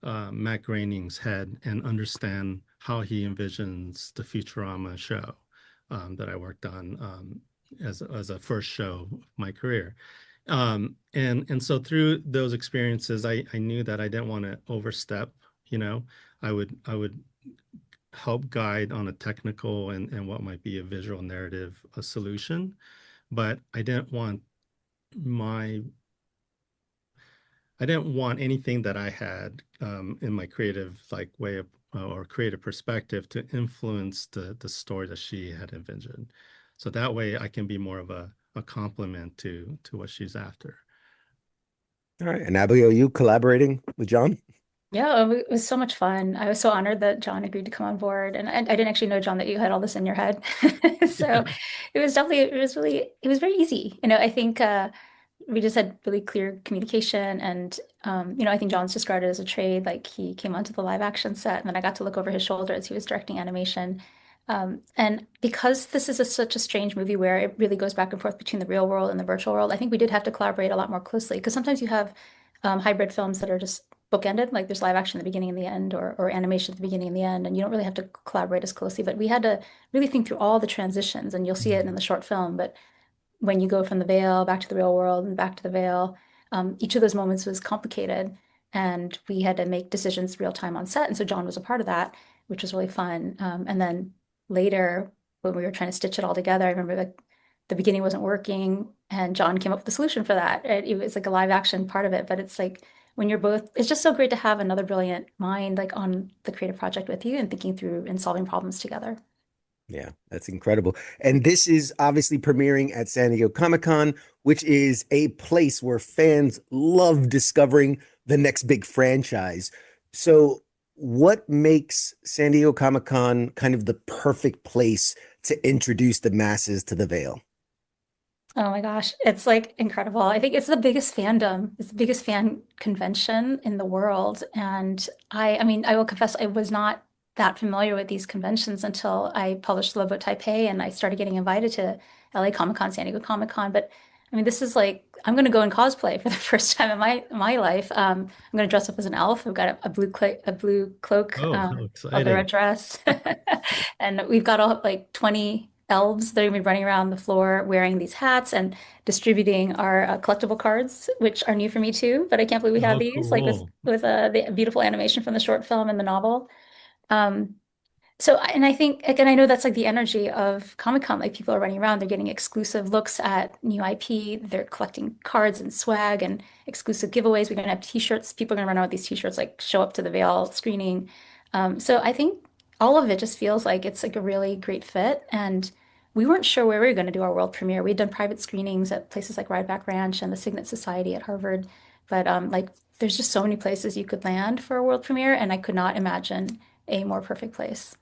Matt Groening's head and understand how he envisions the Futurama show that I worked on as a first show of my career. And so through those experiences, I knew that I didn't want to overstep. I would help guide on a technical and what might be a visual narrative, a solution, but my I didn't want anything that I had in my creative like way of or creative perspective to influence the story that she had envisioned. So that way I can be more of a complement to what she's after. All right. And Abigail, you collaborating with John? Yeah, it was so much fun. I was so honored that John agreed to come on board. And I didn't actually know, John, that you had all this in your head. So it was very easy. I think we just had really clear communication. And, I think John's described it as a trade. Like he came onto the live action set, and then I got to look over his shoulder as he was directing animation. And because this is such a strange movie where it really goes back and forth between the real world and the virtual world, I think we did have to collaborate a lot more closely, because sometimes you have hybrid films that are just bookended, like there's live action at the beginning and the end, or animation at the beginning and the end, and you don't really have to collaborate as closely. But we had to really think through all the transitions, and you'll see it in the short film. But when you go from the veil back to the real world and back to the veil, each of those moments was complicated, and we had to make decisions real time on set. And so John was a part of that, which was really fun. And then later, when we were trying to stitch it all together, I remember that the beginning wasn't working, and John came up with a solution for that. It was like a live action part of it, but it's like when you're both, it's just so great to have another brilliant mind like on the creative project with you and thinking through and solving problems together. Yeah, that's incredible. And this is obviously premiering at San Diego Comic-Con, which is a place where fans love discovering the next big franchise. So, what makes San Diego Comic-Con kind of the perfect place to introduce the masses to the Vale? Oh my gosh, it's like incredible. I think it's the biggest fandom. It's the biggest fan convention in the world. And I mean, I will confess I was not that familiar with these conventions until I published Love Boat Taipei and I started getting invited to LA Comic Con, San Diego Comic Con. But I mean, this is like I'm going to go in cosplay for the first time in my life. I'm going to dress up as an elf. I've got a blue cloak, Oh, how called the red exciting. dress, and we've got all like 20 elves that are going to be running around the floor wearing these hats and distributing our collectible cards, which are new for me too. But I can't believe we have Oh, these, like cool. with the beautiful animation from the short film and the novel. Um, and I think, again, I know that's like the energy of Comic-Con. Like people are running around, they're getting exclusive looks at new IP, they're collecting cards and swag and exclusive giveaways. We're going to have t-shirts. People are going to run around with these t-shirts, like show up to the Veil screening. So I think all of it just feels like it's like a really great fit. And we weren't sure where we were going to do our world premiere. We'd done private screenings at places like Rideback Ranch and the Signet Society at Harvard. But like there's just so many places you could land for a world premiere, and I could not imagine a more perfect place.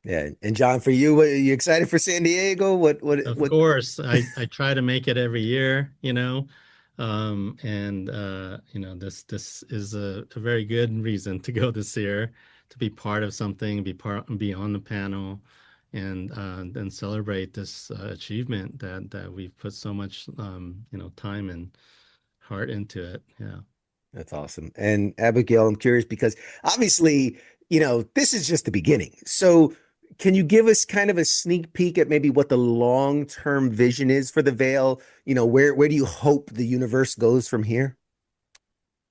Yeah. And John, for you, are you excited for San Diego? Of What? course, I try to make it every year, and this is a very good reason to go this year, to be part of something, be on the panel, and then celebrate this achievement that we've put so much time and heart into it. Yeah. That's awesome. And Abigail, I'm curious because obviously, this is just the beginning. So, can you give us kind of a sneak peek at maybe what the long-term vision is for the Veil? Where do you hope the universe goes from here?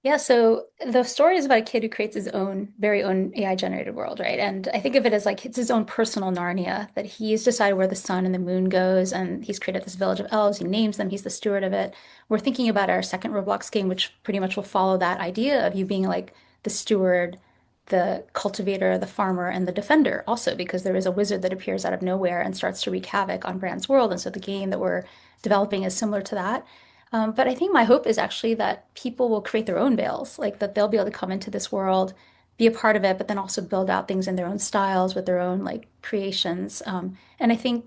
Yeah, so the story is about a kid who creates his own, very own AI generated world, right? And I think of it as like it's his own personal Narnia, that he's decided where the sun and the moon goes, and he's created this village of elves. He names them, he's the steward of it. We're thinking about our second Roblox game, which pretty much will follow that idea of you being like the steward, the cultivator, the farmer, and the defender also, because there is a wizard that appears out of nowhere and starts to wreak havoc on Brand's world. And so the game that we're developing is similar to that. But I think my hope is actually that people will create their own veils, like that they'll be able to come into this world, be a part of it, but then also build out things in their own styles with their own like creations. And I think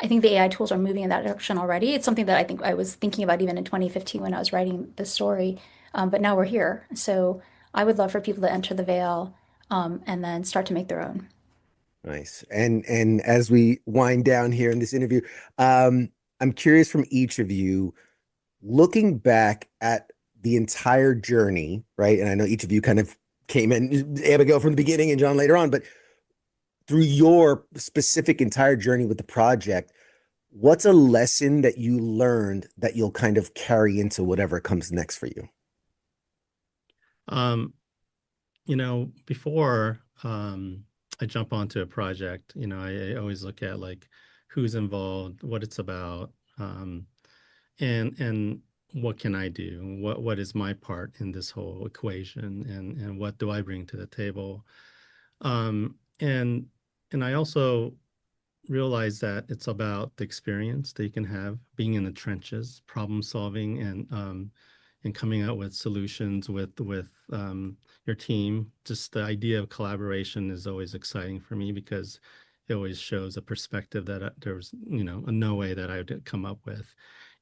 the AI tools are moving in that direction already. It's something that I think I was thinking about even in 2015 when I was writing this story. But now we're here. So I would love for people to enter the veil, and then start to make their own. Nice. And as we wind down here in this interview, I'm curious from each of you, looking back at the entire journey, right? And I know each of you kind of came in, Abigail from the beginning and John later on, but through your specific entire journey with the project, what's a lesson that you learned that you'll kind of carry into whatever comes next for you? Um, Before I jump onto a project, I always look at like who's involved, what it's about, and what can I do? What is my part in this whole equation, and what do I bring to the table? And I also realize that it's about the experience that you can have being in the trenches, problem solving, and coming out with solutions with your team. Just the idea of collaboration is always exciting for me because it always shows a perspective that there was, no way that I would come up with,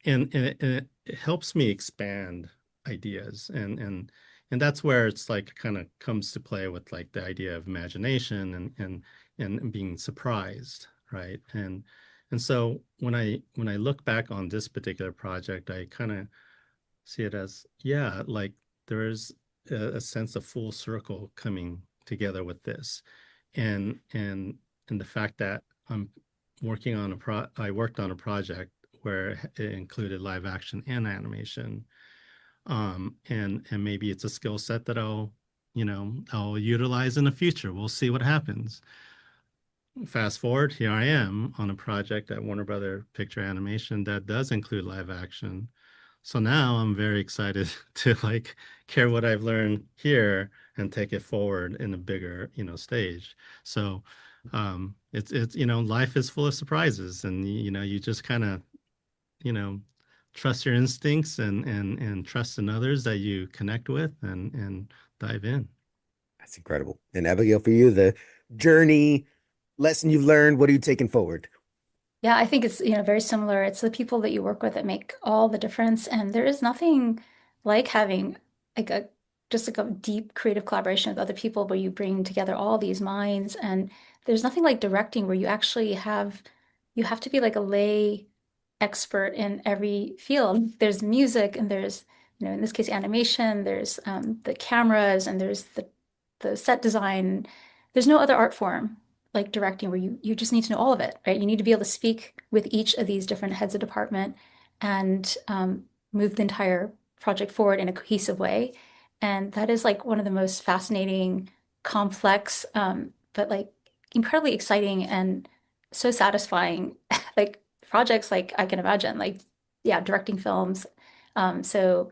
and it helps me expand ideas, and that's where it's like kind of comes to play with like the idea of imagination and being surprised, right? And so when I look back on this particular project, I kind of see it as, yeah, like there is a sense of full circle coming together with this, and the fact that I worked on a project where it included live action and animation, and maybe it's a skill set that I'll utilize in the future. We'll see what happens. Fast forward, here I am on a project at Warner Brother Picture Animation that does include live action. So now I'm very excited to like care what I've learned here and take it forward in a bigger, stage. So It's life is full of surprises, and you just kind of you know trust your instincts and trust in others that you connect with and dive in. That's incredible. And Abigail, for you, the journey, lesson you've learned, what are you taking forward? Yeah, I think it's, very similar. It's the people that you work with that make all the difference. And there is nothing like having like a just like a deep creative collaboration with other people where you bring together all these minds. And there's nothing like directing where you have to be like a lay expert in every field. There's music and there's, in this case, animation, there's the cameras and there's the set design. There's no other art form like directing where you just need to know all of it, right? You need to be able to speak with each of these different heads of department and move the entire project forward in a cohesive way. And that is like one of the most fascinating, complex, but like incredibly exciting and so satisfying like projects like I can imagine. Like, yeah, directing films. So,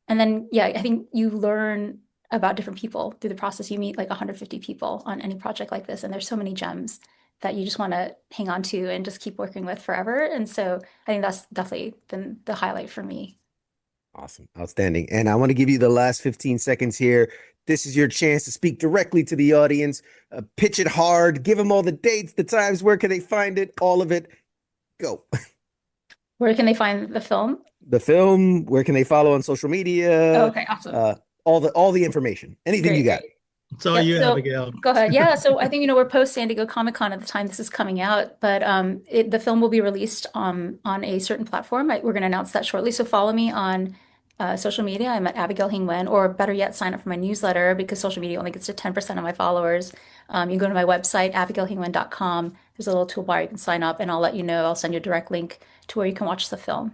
and then yeah, I think you learn about different people through the process. You meet like 150 people on any project like this, and there's so many gems that you just want to hang on to and just keep working with forever. And so I think that's definitely been the highlight for me. Awesome. Outstanding. And I want to give you the last 15 seconds here. This is your chance to speak directly to the audience. Pitch it hard. Give them all the dates, the times, where can they find it, all of it. Go. Where can they find the film? The film, where can they follow on social Oh, media? okay, awesome. All the information. Anything you Great, got. great. It's all Yep. you, So Abigail. go ahead. Yeah. So I think, we're post San Diego Comic-Con at the time this is coming out, but the film will be released on a certain platform. We're going to announce that shortly. So follow me on social media. I'm at Abigale Hing Wen, or better yet, sign up for my newsletter because social media only gets to 10% of my followers. You can go to my website, abigalehingwen.com. There's a little toolbar you can sign up, and I'll let you know. I'll send you a direct link to where you can watch the film.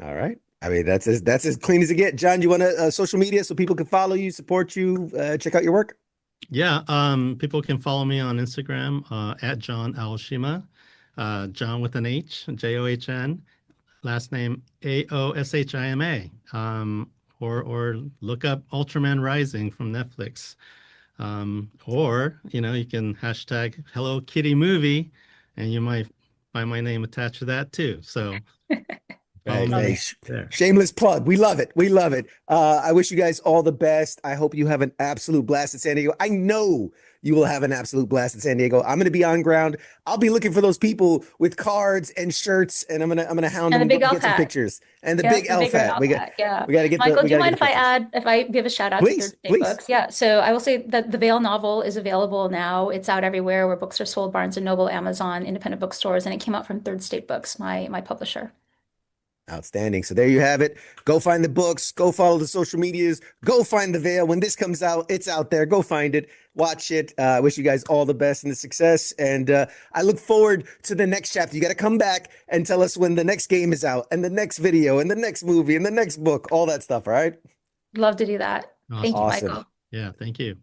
All right. I mean, that's as clean as it gets. John, you want to social media so people can follow you, support you, check out your work? Yeah, people can follow me on Instagram at John Aoshima, John with an H, John, last name Aoshima, or look up Ultraman Rising from Netflix, or you can hashtag Hello Kitty movie, and you might find my name attached to that too. So follow Hey, me there. shameless plug. We love it. We love it. I wish you guys all the best. I hope you have an absolute blast in San Diego. I know you will have an absolute blast in San Diego. I'm going to be on ground. I'll be looking for those people with cards and shirts, and I'm gonna hound And the them, big elf get some hat. pictures. And the Yeah, big the elf big red hat. elf We got hat. Yeah. we got to get Michael, we do you got to mind get the pictures. if I give a shout out to Please, Third State please. Books? Yeah. So I will say that the Vale novel is available now. It's out everywhere where books are sold, Barnes and Noble, Amazon, independent bookstores, and it came out from Third State Books, my publisher. Outstanding. So there you have it. Go find the books. Go follow the social medias. Go find the Veil. When this comes out, it's out there. Go find it. Watch it. I wish you guys all the best and the success. And I look forward to the next chapter. You got to come back and tell us when the next game is out and the next video and the next movie and the next book, all that stuff. All right. Love to do that. Thank you, Awesome. Michael. Yeah, thank you.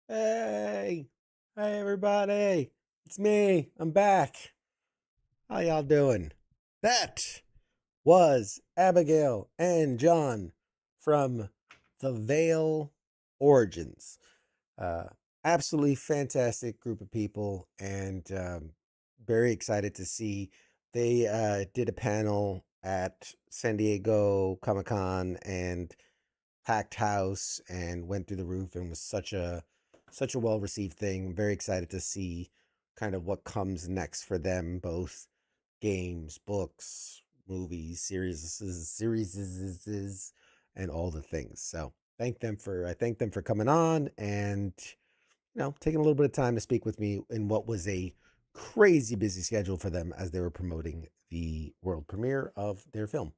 Hey, hey, everybody. It's me. I'm back. How y'all doing? That was Abigail and John from the Veil Origins. Absolutely fantastic group of people, and very excited to see. They did a panel at San Diego Comic Con and packed house and went through the roof and was such a well received thing. I'm very excited to see kind of what comes next for them, both games, books, movies, series, and all the things. So I thank them for coming on and taking a little bit of time to speak with me in what was a crazy busy schedule for them as they were promoting the world premiere of their film.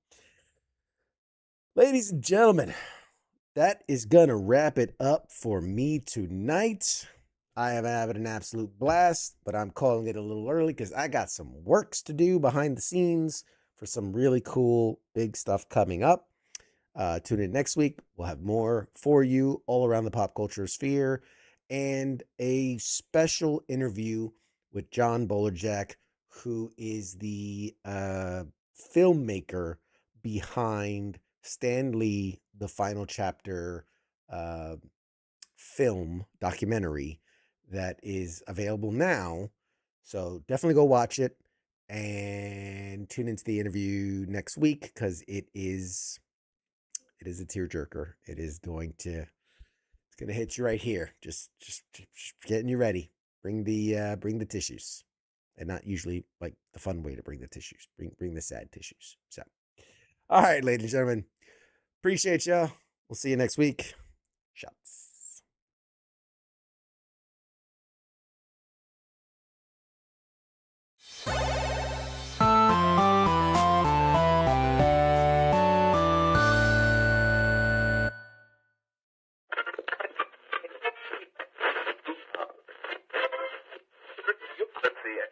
Ladies and gentlemen, that is gonna wrap it up for me tonight. I am having an absolute blast, but I'm calling it a little early because I got some works to do behind the scenes for some really cool big stuff coming up. Tune in next week. We'll have more for you all around the pop culture sphere and a special interview with John Bolerjack, who is the filmmaker behind Stan Lee, the Final Chapter film documentary that is available now. So definitely go watch it and tune into the interview next week because it is a tearjerker. It's going to hit you right here. Just getting you ready. Bring the tissues. And not usually like the fun way to bring the tissues. Bring the sad tissues. So, all right, ladies and gentlemen, appreciate y'all. We'll see you next week. Shots. Let's see it.